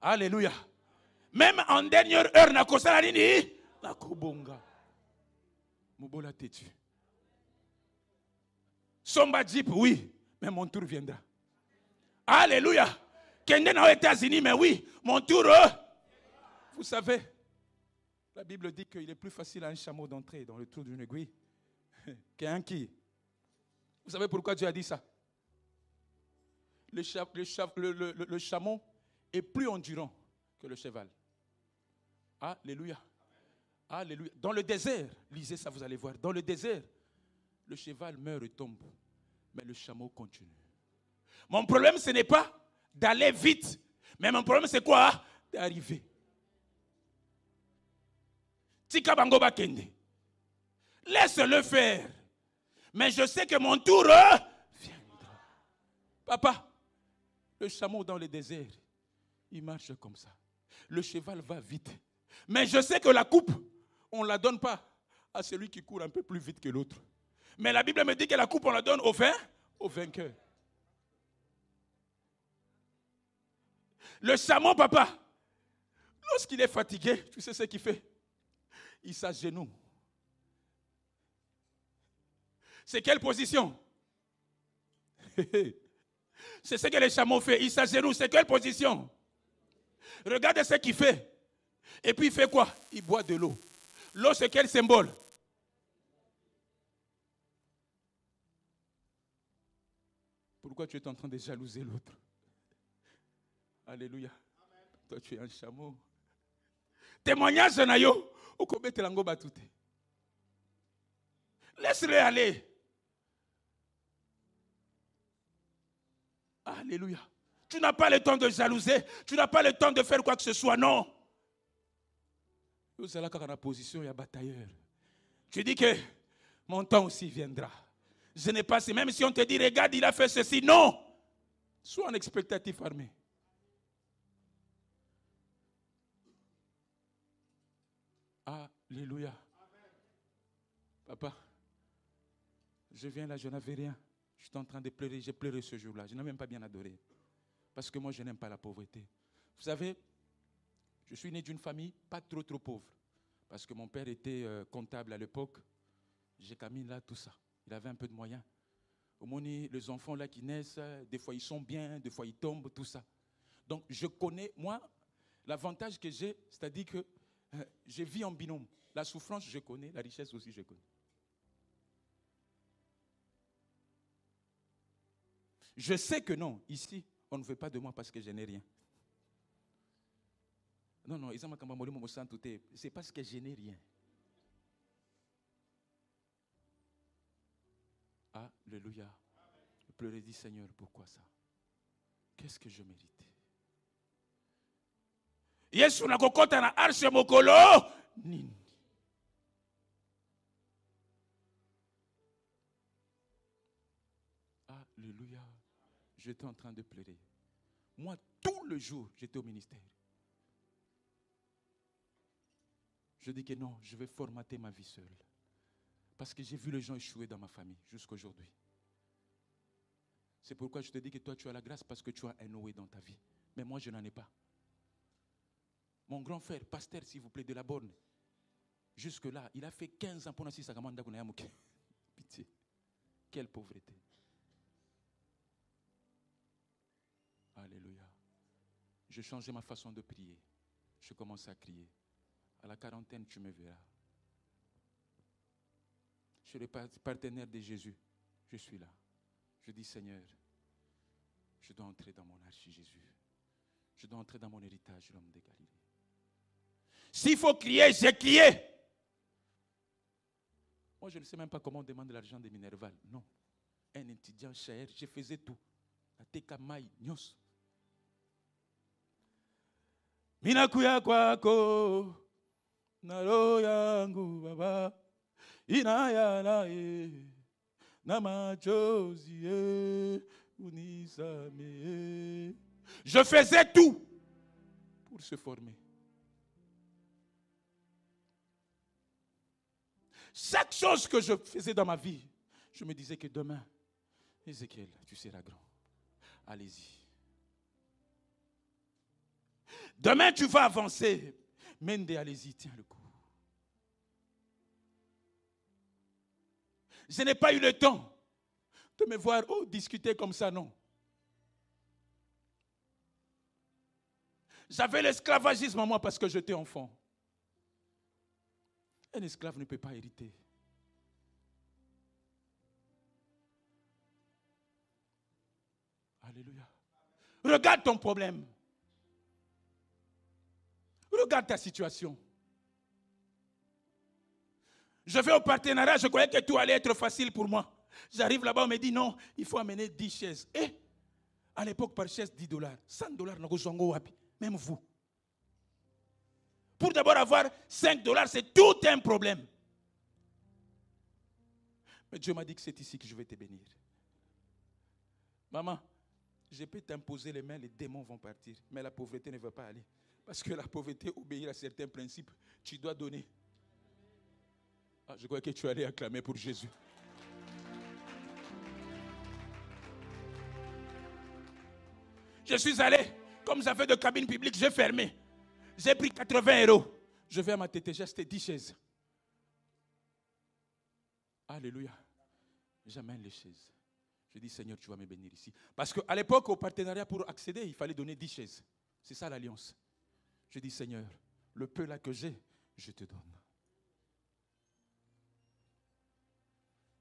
Speaker 2: Alléluia. Même en dernière heure, n'a qu'au salanini, n'a qu'au bonga. Moubola têtu. Somba Jeep, oui, mais mon tour viendra. Alléluia. Kende n'a aux États-Unis, mais oui, mon tour. Vous savez, la Bible dit qu'il est plus facile à un chameau d'entrer dans le trou d'une aiguille qu'un qui. Vous savez pourquoi Dieu a dit ça? Le chameau est plus endurant que le cheval. Alléluia. Alléluia. Dans le désert, lisez ça, vous allez voir. Dans le désert, le cheval meurt et tombe. Mais le chameau continue. Mon problème, ce n'est pas d'aller vite. Mais mon problème, c'est quoi? D'arriver. Tika bango bakende. Laisse-le faire. Mais je sais que mon tour viendra. Papa, le chameau dans le désert, il marche comme ça. Le cheval va vite. Mais je sais que la coupe, on ne la donne pas à celui qui court un peu plus vite que l'autre. Mais la Bible me dit que la coupe, on la donne au vainqueur. Le chameau, papa, lorsqu'il est fatigué, tu sais ce qu'il fait? Il s'agenouille. C'est quelle position? C'est ce que les chameaux font. Il s'agenouille. C'est quelle position? Regardez ce qu'il fait. Et puis il fait quoi? Il boit de l'eau. L'eau, c'est quel symbole? Pourquoi tu es en train de jalouser l'autre? Alléluia. Amen. Toi, tu es un chameau. Témoignage de Nayo. Laisse-le aller. Alléluia. Tu n'as pas le temps de jalouser. Tu n'as pas le temps de faire quoi que ce soit. Non. Vous allez dans la position, il y a batailleur. Tu dis que mon temps aussi viendra. Je n'ai pas, même si on te dit, regarde, il a fait ceci. Non. Sois un expectatif armé. Alléluia. Papa, je viens là, je n'avais rien. Je suis en train de pleurer. J'ai pleuré ce jour-là. Je n'ai même pas bien adoré. Parce que moi, je n'aime pas la pauvreté. Vous savez, Je suis né d'une famille pas trop pauvre. Parce que mon père était comptable à l'époque. J'ai caminé là, tout ça. Il avait un peu de moyens. Au moins, les enfants là qui naissent, des fois ils sont bien, des fois ils tombent, tout ça. Donc je connais, moi, l'avantage que j'ai, c'est-à-dire que je vis en binôme. La souffrance, je connais, la richesse aussi, je connais. Je sais que non, ici, on ne veut pas de moi parce que je n'ai rien. Non, c'est parce que je n'ai rien. Alléluia. Je pleurais, dit Seigneur, pourquoi ça? Qu'est-ce que je mérite? Yesu nakokota na arshe mokolo nini? Alléluia. J'étais en train de pleurer. Moi, tout le jour, j'étais au ministère. Je dis que non, je vais formater ma vie seule. Parce que j'ai vu les gens échouer dans ma famille jusqu'à aujourd'hui. C'est pourquoi je te dis que toi, tu as la grâce parce que tu as un Noé dans ta vie. Mais moi, je n'en ai pas. Mon grand frère, pasteur, s'il vous plaît, de la Borne, jusque-là, il a fait 15 ans pour nous sa commande. Pitié. Quelle pauvreté. Alléluia. Je changeais ma façon de prier. Je commençais à crier. À la quarantaine, tu me verras. Je suis le partenaire de Jésus. Je suis là. Je dis, Seigneur, je dois entrer dans mon archi Jésus. Je dois entrer dans mon héritage, l'homme de Galilée. S'il faut crier, j'ai crié. Moi, je ne sais même pas comment on demande l'argent de Minerval. Non. Un étudiant cher, je faisais tout. La teka mai, nyos. Minakuya kwako, naro yangu baba, inaya nae, namachozi unisame. Je faisais tout pour se former. Chaque chose que je faisais dans ma vie, je me disais que demain, Ézéchiel, tu seras grand. Allez-y. Demain, tu vas avancer. Mende, allez-y, tiens le coup. Je n'ai pas eu le temps de me voir discuter comme ça, non. J'avais l'esclavagisme en moi parce que j'étais enfant. Un esclave ne peut pas hériter. Alléluia. Regarde ton problème. Regarde ta situation. Je vais au partenariat, je croyais que tout allait être facile pour moi. J'arrive là-bas, on me dit non, il faut amener 10 chaises. Et à l'époque, par chaise, $10. $100, même vous. Pour d'abord avoir $5, c'est tout un problème. Mais Dieu m'a dit que c'est ici que je vais te bénir. Maman, je peux t'imposer les mains, les démons vont partir. Mais la pauvreté ne veut pas aller. Parce que la pauvreté obéit à certains principes. Tu dois donner. Je crois que tu allais acclamer pour Jésus. Je suis allé, comme j'avais de cabine publique, j'ai fermé. J'ai pris 80 €. Je vais à ma tête, j'ai acheté 10 chaises. Alléluia. J'amène les chaises. Je dis, Seigneur, tu vas me bénir ici. Parce qu'à l'époque, au partenariat, pour accéder, il fallait donner 10 chaises. C'est ça l'alliance. Je dis, Seigneur, le peu là que j'ai, je te donne.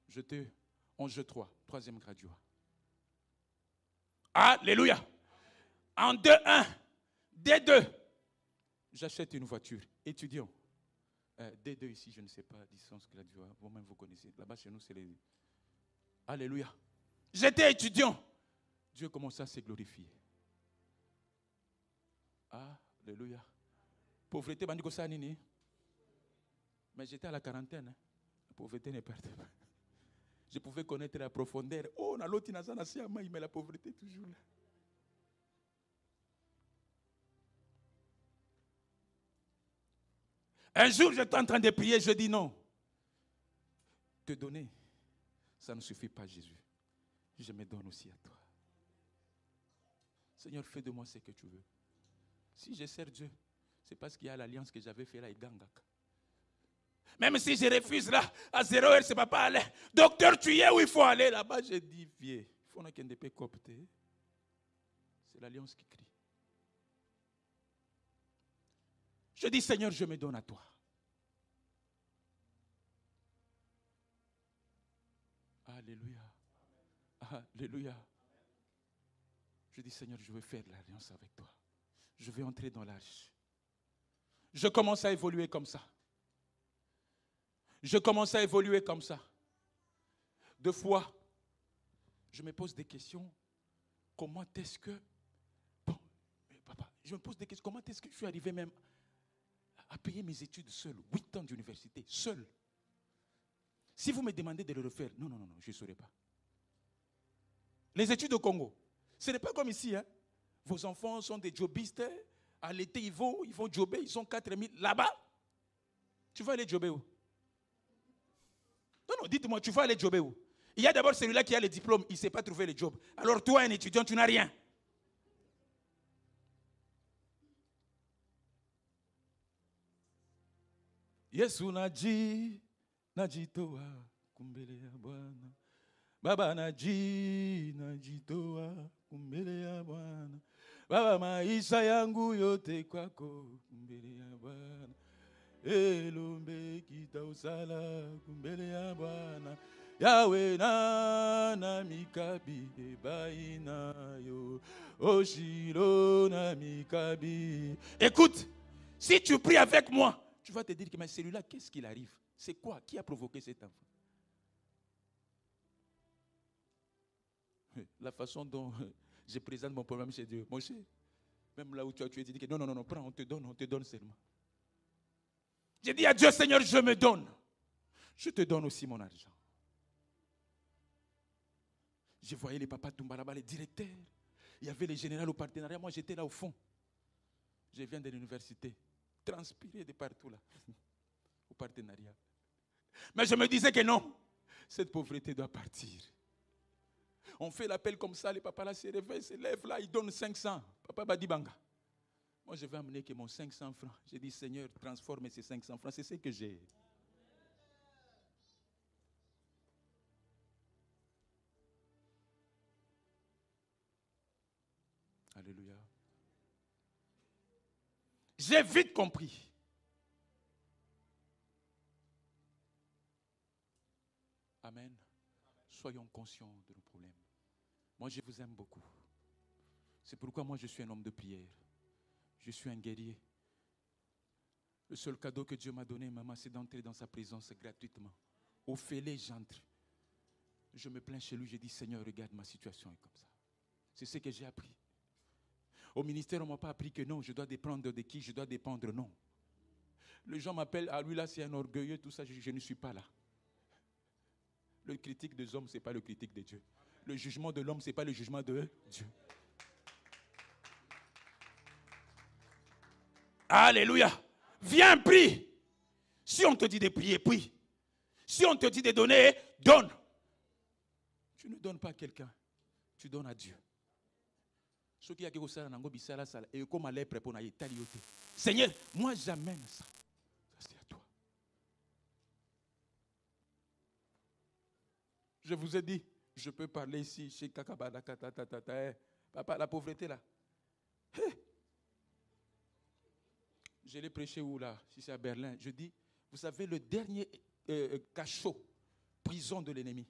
Speaker 2: J'étais en G3, 3e graduat. Alléluia. En 2-1, D2, j'achète une voiture. Étudiant. D2 ici, je ne sais pas, licence graduat. Vous-même, vous connaissez. Là-bas, chez nous, c'est les... Alléluia. J'étais étudiant. Dieu commençait à se glorifier. Alléluia. Pauvreté, bandiko ça nini. Mais j'étais à la quarantaine. La pauvreté ne partait pas. Je pouvais connaître la profondeur. Oh, on a l'autre mais la pauvreté toujours là. Un jour, j'étais en train de prier, je dis non. Te donner, ça ne suffit pas, Jésus. Je me donne aussi à toi. Seigneur, fais de moi ce que tu veux. Si je sers Dieu, C'est parce qu'il y a l'alliance que j'avais fait là, et Gangak. Même si je refuse là, à 0 heure, c'est pas aller. Docteur, tu y es où il faut aller là-bas? J'ai dit, viens, il faut qu'on ait des copter. C'est l'alliance qui crie. Je dis, Seigneur, je me donne à toi. Alléluia. Alléluia. Je dis, Seigneur, je veux faire l'alliance avec toi. Je vais entrer dans l'âge. Je commence à évoluer comme ça. Je commence à évoluer comme ça. Deux fois, je me pose des questions. Comment est-ce que... Bon, papa, je me pose des questions. Comment est-ce que je suis arrivé même à payer mes études seul, 8 ans d'université, seul. Si vous me demandez de le refaire, non, je ne saurais pas. Les études au Congo, ce n'est pas comme ici. Hein. Vos enfants sont des jobistes. À l'été, ils vont jobber, ils sont 4000. Là-bas, tu vas aller jobber où? Non, dites-moi, tu vas aller jobber où? Il y a d'abord celui-là qui a le diplôme, il ne sait pas trouver le job. Alors toi, un étudiant, tu n'as rien. Yesu najitoa kumbele ya Bwana. Baba najitoa kumbele ya Bwana. Baba maisha yangu yote kwako kumbele ya Bwana. Elombe kitausala kumbele ya Bwana. Yawe na mikabi baina yo oshiro na mikabi. Écoute, si tu pries avec moi, tu vas te dire que mais celui-là, qu'est-ce qu'il arrive? C'est quoi? Qui a provoqué cet enfant? La façon dont je présente mon problème chez Dieu. Mon cher, même là où tu es dit que non, prends, on te donne seulement. J'ai dit à Dieu, Seigneur, je me donne. Je te donne aussi mon argent. Je voyais les papas Toumba, les directeurs. Il y avait les généraux au partenariat. Moi, j'étais là au fond. Je viens de l'université. Transpiré de partout là. Au partenariat. Mais je me disais que non. Cette pauvreté doit partir. On fait l'appel comme ça. Les papas là se réveillent, se lèvent là. Ils donnent 500. Papa Badibanga. Moi, je vais amener que mon 500 francs. J'ai dit, Seigneur, transforme ces 500 francs. C'est ce que j'ai. Alléluia. J'ai vite compris. Amen. Soyons conscients de nos problèmes. Moi, je vous aime beaucoup. C'est pourquoi moi, je suis un homme de prière. Je suis un guerrier. Le seul cadeau que Dieu m'a donné, maman, c'est d'entrer dans sa présence gratuitement. Au fêlé, j'entre. Je me plains chez lui, je dis, Seigneur, regarde, ma situation est comme ça. C'est ce que j'ai appris. Au ministère, on ne m'a pas appris que non, je dois dépendre de qui, je dois dépendre, non. Les gens m'appellent, ah lui là, c'est un orgueilleux, tout ça, je ne suis pas là. Le critique des hommes, ce n'est pas le critique de Dieu. Le jugement de l'homme, ce n'est pas le jugement de Dieu. Alléluia. Viens, prie. Si on te dit de prier, prie. Si on te dit de donner, donne. Tu ne donnes pas à quelqu'un, tu donnes à Dieu. Seigneur, moi j'amène ça. Ça c'est à toi. Je vous ai dit, je peux parler ici chez Kakabada, papa, la pauvreté là. Je l'ai prêché où là? Si c'est à Berlin. Je dis, vous savez, le dernier cachot, prison de l'ennemi,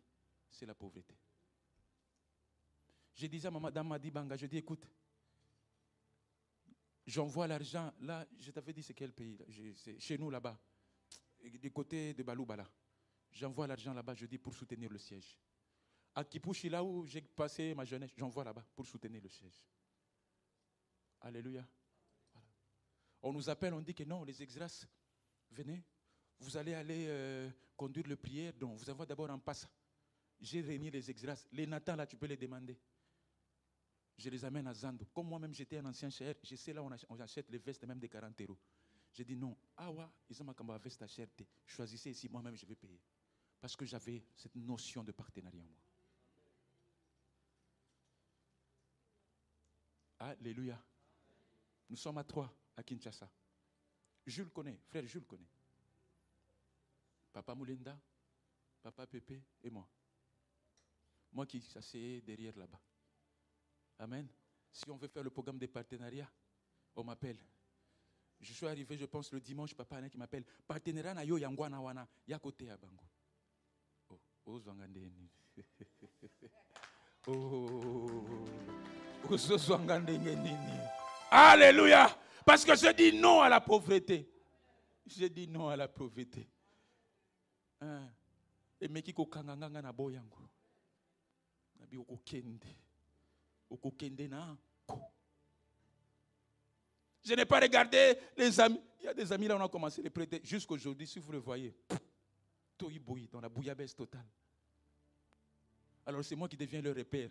Speaker 2: c'est la pauvreté. Je disais à Madame Madibanga, je dis, écoute, j'envoie l'argent, là, je t'avais dit c'est quel pays, c'est chez nous là-bas, du côté de Balouba là. J'envoie l'argent là-bas, je dis, pour soutenir le siège. À Kipushi, là où j'ai passé ma jeunesse, j'envoie là-bas pour soutenir le siège. Alléluia. On nous appelle, on dit que non, les ex-grâces, venez, vous allez aller conduire le prière, donc vous envoie d'abord en passe. J'ai réuni les ex-grâces. Les Nathan, là, tu peux les demander. Je les amène à Zando. Comme moi-même, j'étais un ancien cher, je sais là, on achète les vestes même de 40 €. J'ai dit non, ils ont ma veste à cherté. Choisissez ici, moi-même, je vais payer. Parce que j'avais cette notion de partenariat en moi. Alléluia. Nous sommes à 3 à Kinshasa. Jules connaît, frère Jules connaît. Papa Moulinda, Papa Pépé et moi. Moi qui s'asseyais derrière là-bas. Amen. Si on veut faire le programme des partenariats, on m'appelle. Je suis arrivé, je pense, le dimanche, papa Alain qui m'appelle. Partenariat na yo yangwana wana, ya kote ya bango. Oh, zwangandeni. Oh, zwangandeni nini. Alléluia. Parce que je dis non à la pauvreté. Je dis non à la pauvreté. Et meki ko kanganga na boyango. Nabi okokende. Okokende na ko. Je n'ai pas regardé les amis. Il y a des amis là, on a commencé à les prêter. Jusqu'aujourd'hui, si vous le voyez, tohi-boui, dans la bouillabaisse totale. Alors c'est moi qui deviens le repère.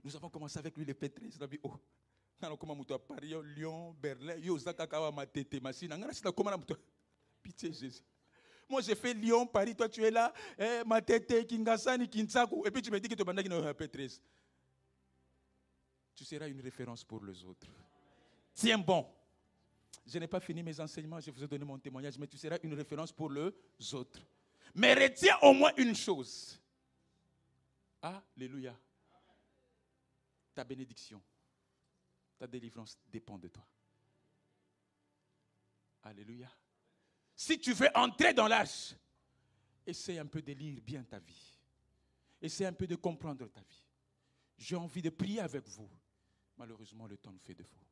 Speaker 2: Nous avons commencé avec lui les P13. On a dit, oh, on a commencé à Paris, Lyon, Berlin, Yozaka, Matete, Massina. Pitié Jésus. Moi j'ai fait Lyon, Paris, toi tu es là, Matete, Kingasani, Kinsaku. Et puis tu me dis que tu as un P13. Tu seras une référence pour les autres. Tiens bon. Je n'ai pas fini mes enseignements, je vous ai donné mon témoignage, mais tu seras une référence pour les autres. Mais retiens au moins une chose. Alléluia. Ta bénédiction, ta délivrance dépend de toi. Alléluia. Si tu veux entrer dans l'âge, essaie un peu de lire bien ta vie. Essaie un peu de comprendre ta vie. J'ai envie de prier avec vous. Malheureusement, le temps nous fait défaut.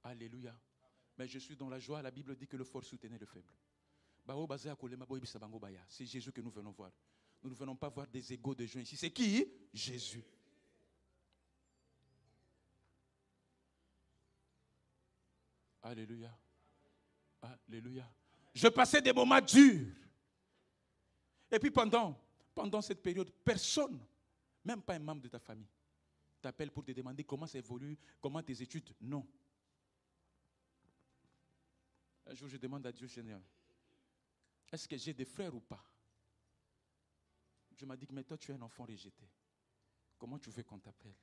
Speaker 2: Alléluia. Mais je suis dans la joie. La Bible dit que le fort soutenait le faible. C'est Jésus que nous venons voir. Nous ne venons pas voir des égaux de gens ici. C'est qui? Jésus. Alléluia. Alléluia. Je passais des moments durs. Et puis pendant cette période, personne, même pas un membre de ta famille, t'appelle pour te demander comment ça évolue, comment tes études. Non. Un jour, je demande à Dieu, Seigneur, est-ce que j'ai des frères ou pas? Dieu m'a dit, mais toi, tu es un enfant rejeté. Comment tu veux qu'on t'appelle?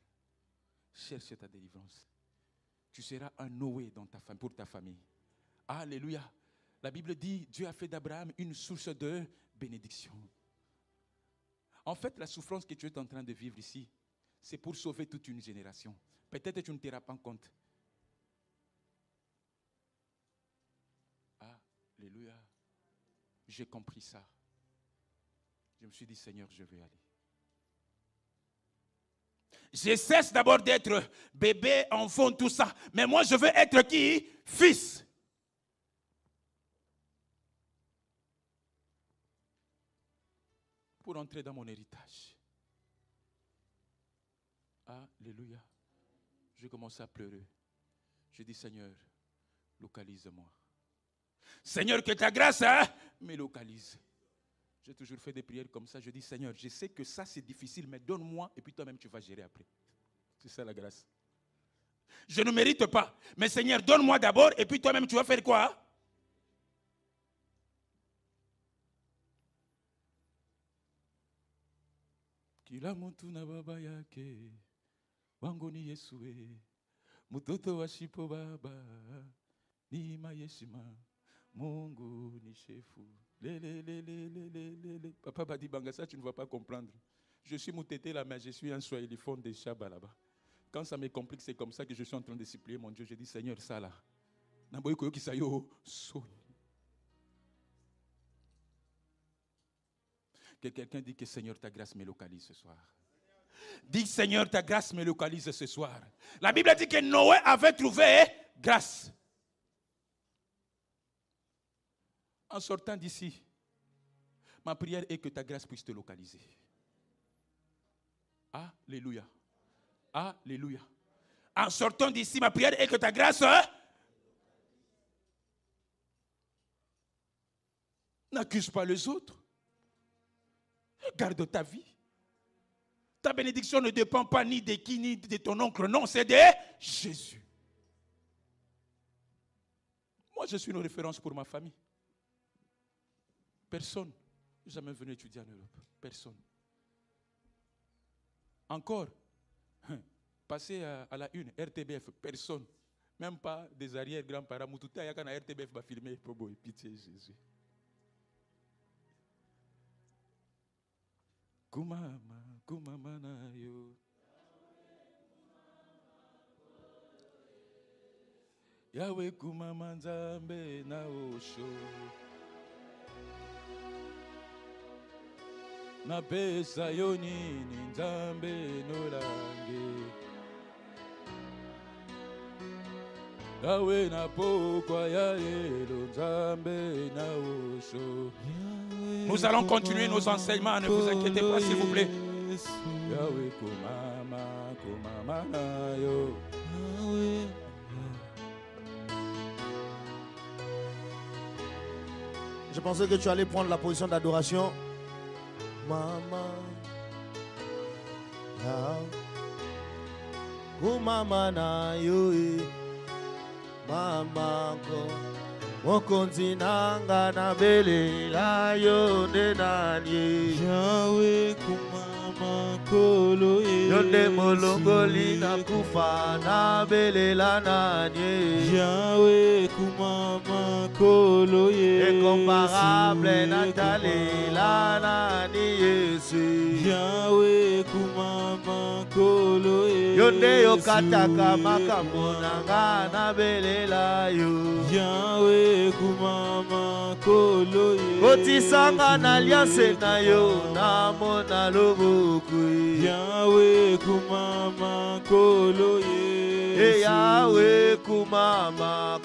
Speaker 2: Cherche ta délivrance. Tu seras un Noé dans ta famille, pour ta famille. Alléluia. La Bible dit, Dieu a fait d'Abraham une source de bénédiction. En fait, la souffrance que tu es en train de vivre ici, c'est pour sauver toute une génération. Peut-être que tu ne te rends pas compte. Alléluia. J'ai compris ça. Je me suis dit, Seigneur, je vais aller. Je cesse d'abord d'être bébé, enfant, tout ça. Mais moi, je veux être qui? Fils. Pour entrer dans mon héritage. Alléluia. Je commence à pleurer. Je dis, Seigneur, localise-moi. Seigneur, que ta grâce me localise. J'ai toujours fait des prières comme ça. Je dis, Seigneur, je sais que ça c'est difficile, mais donne-moi et puis toi-même tu vas gérer après. C'est ça la grâce. Je ne mérite pas. Mais Seigneur, donne-moi d'abord et puis toi-même tu vas faire quoi? Kila mtu na baba yake wangu ni Yesue mtoto wa shipo baba ni mayeshima Mungu ni chefu. Papa m'a dit, Banga, ça tu ne vas pas comprendre. Je suis moutété là, mais je suis un swahiliphone de Chaba là-bas. Quand ça me complique, c'est comme ça que je suis en train de supplier mon Dieu. Je dis, Seigneur, ça là. Que quelqu'un dit que Seigneur, ta grâce me localise ce soir. Dis, Seigneur, ta grâce me localise ce soir. La Bible dit que Noé avait trouvé grâce. En sortant d'ici, ma prière est que ta grâce puisse te localiser. Alléluia. Alléluia. En sortant d'ici, ma prière est que ta grâce n'accuse pas les autres. Garde ta vie. Ta bénédiction ne dépend pas ni de qui, ni de ton oncle. Non, c'est de Jésus. Moi, je suis une référence pour ma famille. Personne n'est jamais venu étudier en Europe. Personne. Encore, passer à la une, RTBF, personne. Même pas des arrière-grands-parents. Moutouta yaka na RTBF va filmer pour boy. Pitié Jésus. Kumama na yo. Yahweh kumama nzambe na osho. Na pesa yo nini nzambe nolange. Yahweh na pokwa ya yelo nzambe na osho. Nous allons continuer nos enseignements, ne vous inquiétez pas s'il vous plaît. Yahweh kumama na yo.
Speaker 3: Je pensais que tu allais prendre la position d'adoration. Mama, kumama na yo, mama ko, mokonzi nanga na bele la yo de nani.
Speaker 1: Yahweh kumama kolo
Speaker 3: Yonde molongoli na kufa na bele la nani.
Speaker 1: Yahweh kumama kolo
Speaker 3: Incomparable Nathalie la nani Yesu.
Speaker 1: Yahweh kumama kolo
Speaker 3: Yonde yokataka makambo nanga na bele la yo.
Speaker 1: Yahweh kumama kolo
Speaker 3: Kotisanga na alliance na yo na mona lobokwe.
Speaker 1: Yahweh kumama kolo
Speaker 3: Yahweh kumama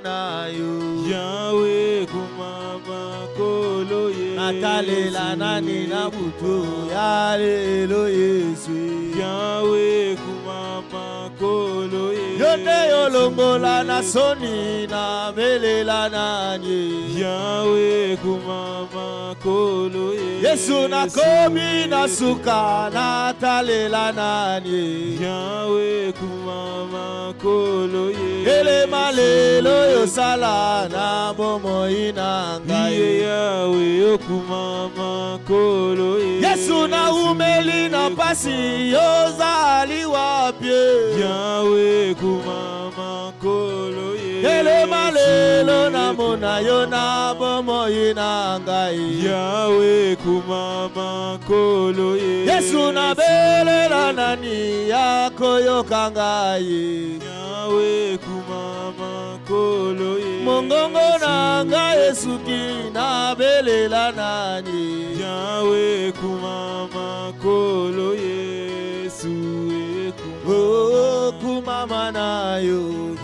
Speaker 3: na yo.
Speaker 1: Yahweh kumama kolo
Speaker 3: Natalela nani na buto ya lelo Yesu.
Speaker 1: Yahweh kumama kolo
Speaker 3: Yonde yolongola na soni na belela nani.
Speaker 1: Yahweh kumama kolo
Speaker 3: Yesu na komi na suka na talela nani.
Speaker 1: Yahweh kumama kolo
Speaker 3: Ele malelo yo sala na bomo inangai.
Speaker 1: Yahweh kumama kolo
Speaker 3: Yesu na umeli na pasi yo zali wapye.
Speaker 1: Yahweh kumama kolo
Speaker 3: Ele malelo na mona yo na bomo inangai.
Speaker 1: Yahweh kumama kolo
Speaker 3: Yesu na belela nani yako yo kangai.
Speaker 1: Yahweh kumama kolo
Speaker 3: Mongongo nanga Yesu ki na belela nani.
Speaker 1: Yahweh kumama kolo Yesu
Speaker 3: Oh kumama na yo.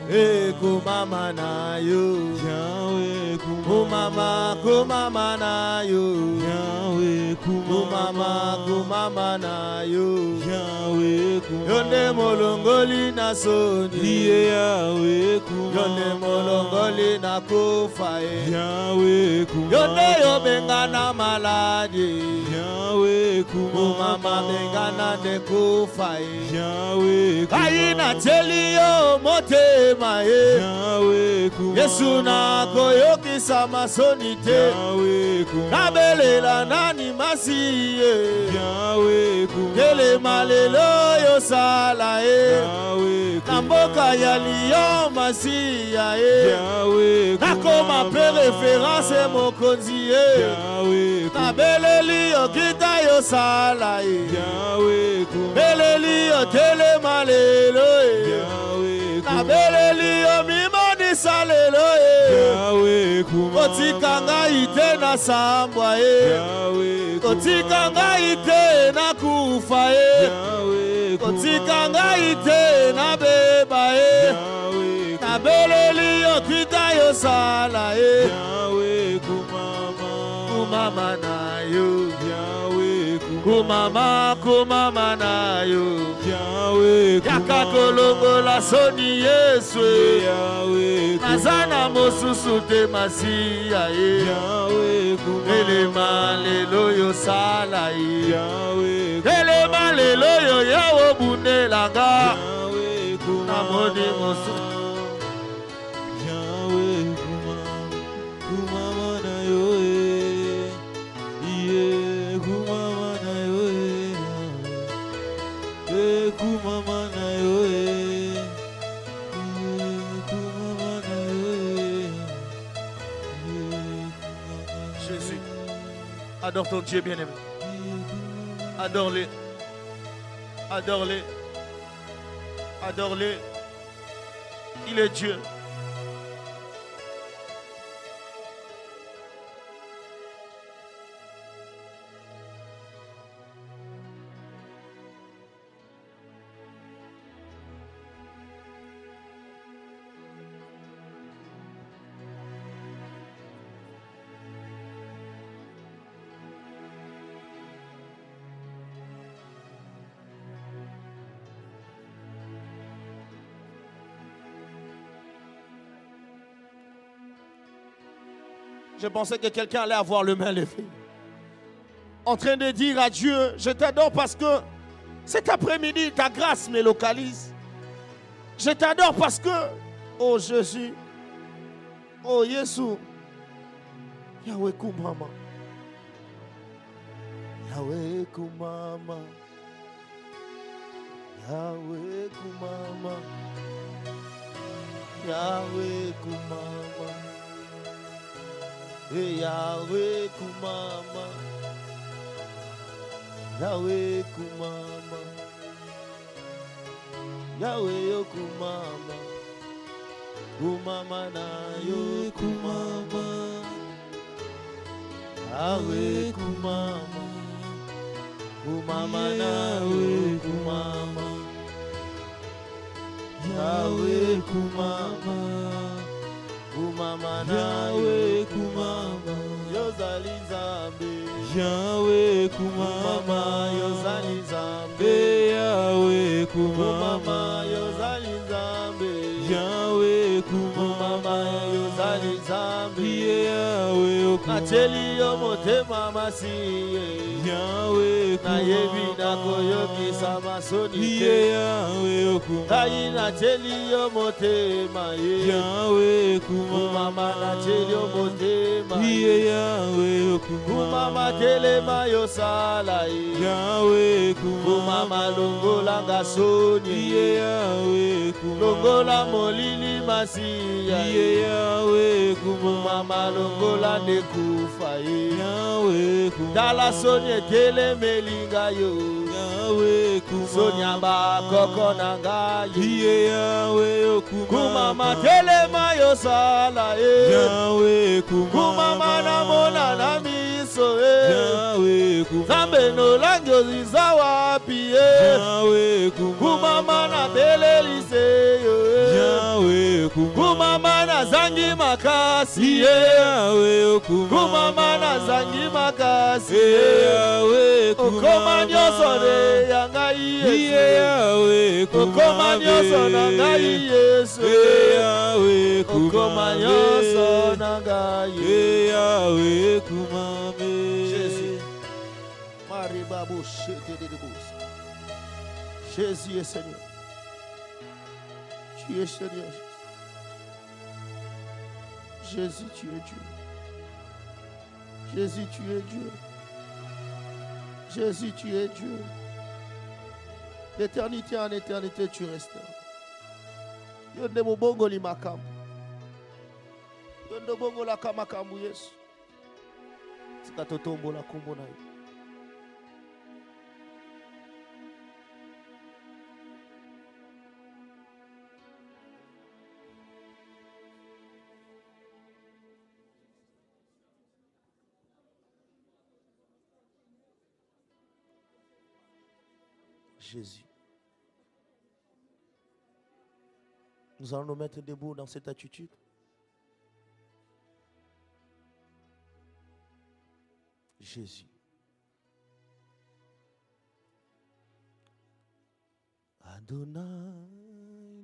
Speaker 1: Yahweh
Speaker 3: Kumama na yo.
Speaker 1: Yahweh
Speaker 3: Kumama na yo.
Speaker 1: Yahweh
Speaker 3: Kumama na yo.
Speaker 1: Yahweh
Speaker 3: Yonde molongoli na soni.
Speaker 1: Yahweh
Speaker 3: Yonde molongoli na kufa.
Speaker 1: Yahweh
Speaker 3: Yonde yo benga na maladi.
Speaker 1: Yahweh
Speaker 3: Kumama benga na de kufa.
Speaker 1: Yahweh
Speaker 3: Aina teli yo motema ye.
Speaker 1: Yahweh
Speaker 3: Yesu na koyoki sama soni te.
Speaker 1: Yahweh
Speaker 3: Nabelela nani masiye.
Speaker 1: Yahweh
Speaker 3: Kele malelo yo sala ye.
Speaker 1: Yahweh
Speaker 3: Namboka ya liyo masiya ye.
Speaker 1: Yahweh
Speaker 3: Nakoma pe référence mokonzi ye.
Speaker 1: Yahweh
Speaker 3: Nabeleli yo kita yo sala ye.
Speaker 1: Yahweh
Speaker 3: Beleli yo tele malelo ye.
Speaker 1: Yahweh
Speaker 3: Nabeleli yo mimoni salelo ye.
Speaker 1: Yahweh
Speaker 3: Otikanga ite na sambwa ye.
Speaker 1: Yahweh
Speaker 3: Otikanga ite na kufa ye.
Speaker 1: Yahweh
Speaker 3: Otikanga ite na beba ye.
Speaker 1: Yahweh
Speaker 3: Nabeleli yo kita yo sala ye.
Speaker 1: Yahweh
Speaker 3: Kumama na yo.
Speaker 1: Yahweh
Speaker 3: Kumama na yo.
Speaker 1: Yahweh
Speaker 3: Yaka kolongola soni Yesu.
Speaker 1: Yahweh
Speaker 3: Nazana mosusu te masiya ye.
Speaker 1: Yahweh
Speaker 3: Ele malelo yo sala ye.
Speaker 1: Yahweh
Speaker 3: Ele malelo yo yawo bundelanga.
Speaker 1: Yahweh
Speaker 3: Namoni mosu.
Speaker 1: Yahweh kumama na yo Iye kumama na yo kumama na yo
Speaker 3: Adore ton Dieu bien-aimé. Adore-le. Adore-le. Adore-le. Il est Dieu. Je pensais que quelqu'un allait avoir le main levée. En train de dire à Dieu, je t'adore parce que cet après-midi, ta grâce me localise. Je t'adore parce que, oh Jésus, oh Jésus, Yahweh Kumama. Yahweh Kumama. Yahweh Kumama. Yahweh Kumama. Yahweh Kumama. Yahweh Kumama. Yahweh Kumama. Kumama na yo Kumama. Yahweh Kumama. Kumama na yo Kumama. Yahweh Kumama. Kumama na yo Kumama. Yozali Nzambe.
Speaker 1: Yahweh Kumama,
Speaker 3: Yozali Nzambe.
Speaker 1: Yahweh
Speaker 3: Kumama Yozali Nzambe.
Speaker 1: Yahweh
Speaker 3: Kumama Yozali Nzambe.
Speaker 1: Yahweh
Speaker 3: Nateli yo motema masiye.
Speaker 1: Yahweh
Speaker 3: Na yebi na koyoki samasoni.
Speaker 1: Yahweh
Speaker 3: Kai nateli yo motema ye.
Speaker 1: Yahweh
Speaker 3: Kumama nateli yo motema.
Speaker 1: Yahweh
Speaker 3: Kumama telema yo sala ye.
Speaker 1: Yahweh
Speaker 3: Kumama longola ngasoni.
Speaker 1: Yahweh
Speaker 3: Longola molili masiya.
Speaker 1: Yahweh
Speaker 3: Kumama longola nekufa ye.
Speaker 1: Yahweh
Speaker 3: Dala sonye tele melinga yo.
Speaker 1: Yahweh
Speaker 3: Sonya ba koko nanga ye.
Speaker 1: Yahweh
Speaker 3: Kumama telema yo sala ye.
Speaker 1: Yahweh
Speaker 3: Kumama na mona na miso ye.
Speaker 1: Yahweh
Speaker 3: Zambe no langyo ziza wapi ye.
Speaker 1: Yahweh
Speaker 3: Kumama na belelise yo.
Speaker 1: Yahweh
Speaker 3: Kumama na zangi makasi ye.
Speaker 1: Yahweh
Speaker 3: Kumama na zangi makasi
Speaker 1: Yahweh
Speaker 3: Okoma nyoso de yangai Yesu.
Speaker 1: Yahweh
Speaker 3: Okoma nyoso na ngai Yesu.
Speaker 1: Yahweh
Speaker 3: Okoma nyoso na ngai
Speaker 1: Yahweh kumame
Speaker 3: Jésus. Marie Babu Chete de Bous. Jésus est Seigneur. Tu es Seigneur. Jésus, tu es Dieu. Jésus, tu es Dieu. Jésus, tu es Dieu. D'éternité en éternité, tu resteras. Yonde bongo li makambu. Yonde bongo la kamakambu Yesu. Tika totombo la kombo na yo. Jésus. Nous allons nous mettre debout dans cette attitude. Jésus. Adonai,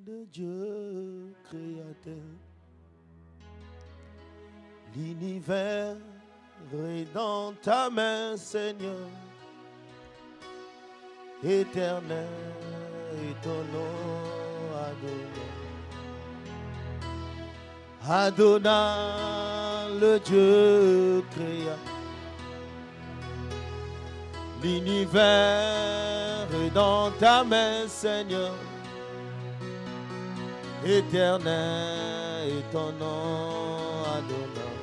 Speaker 3: le Dieu créateur, l'univers est dans ta main, Seigneur. Éternel est ton nom, Adonai. Adonai, le Dieu créa. L'univers est dans ta main, Seigneur. Éternel est ton nom, Adonai.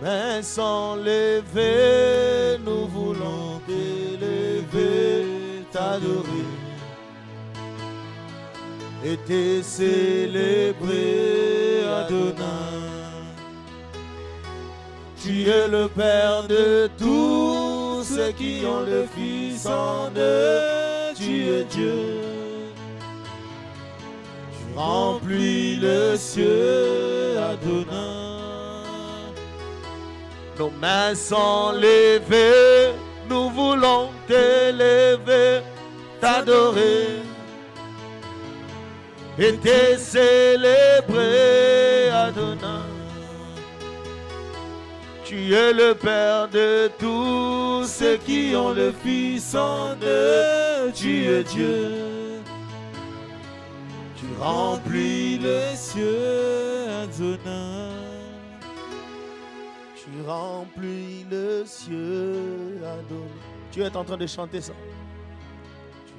Speaker 3: mains sont levées, nous voulons t'élever, t'adorer et te célébrer, Adonai. Tu es le Père de tous ceux qui ont le Fils en eux, tu es Dieu. Tu remplis le ciel, Adonai. Nos mains sont levées, nous voulons t'élever, t'adorer et te célébrer, Adonai. Tu es le Père de tous ceux qui ont le Fils en eux, tu es Dieu. Tu remplis les cieux, Adonai. Tu remplis le ciel, Adonai. Tu es en train de chanter ça.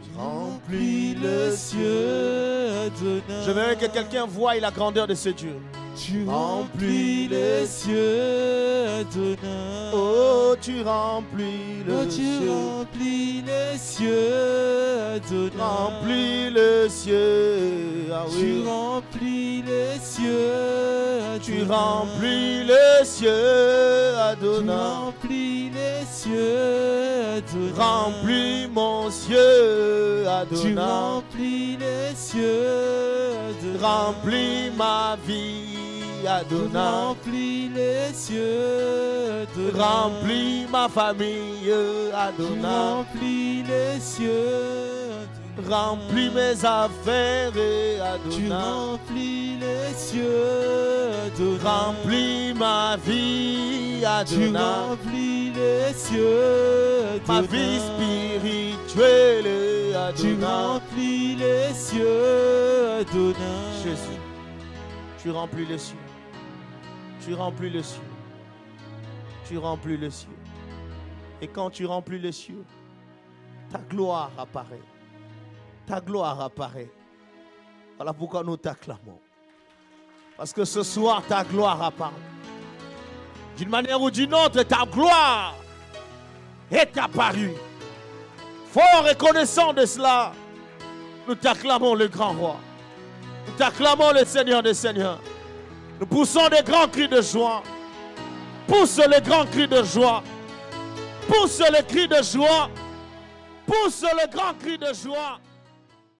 Speaker 3: Tu remplis le ciel, Adonai. Je veux que quelqu'un voie la grandeur de ce Dieu. Tu remplis les cieux, Adonai. Oh, tu remplis le ciel. Tu remplis les cieux, Adonai. Remplis le ciel, ah oui. Tu remplis les cieux, Adonai. Tu remplis les cieux, Adonai. Tu remplis les cieux, Adonai. Remplis mon ciel, Adonai. Tu remplis les cieux, Adonai. Remplis ma vie, Adonai. Tu remplis les cieux, Adonai. Remplis ma famille, Adonai. Tu remplis les cieux, Adonai. Remplis mes affaires, Adonai. Tu remplis les cieux, Adonai. Remplis ma vie, Adonai. Tu remplis les cieux, Adonai. Ma vie spirituelle, Adonai. Tu remplis les cieux, Adonai. Jésus, tu remplis les cieux. Tu remplis les cieux. Tu remplis les cieux. Et quand tu remplis les cieux, ta gloire apparaît. Ta gloire apparaît. Voilà pourquoi nous t'acclamons. Parce que ce soir, ta gloire apparaît. D'une manière ou d'une autre, ta gloire est apparue. Fort reconnaissant de cela, nous t'acclamons le grand roi. Nous t'acclamons le Seigneur des Seigneurs. Nous poussons des grands cris de joie. Pousse les grands cris de joie. Pousse les cris de joie. Pousse le grand cri de joie.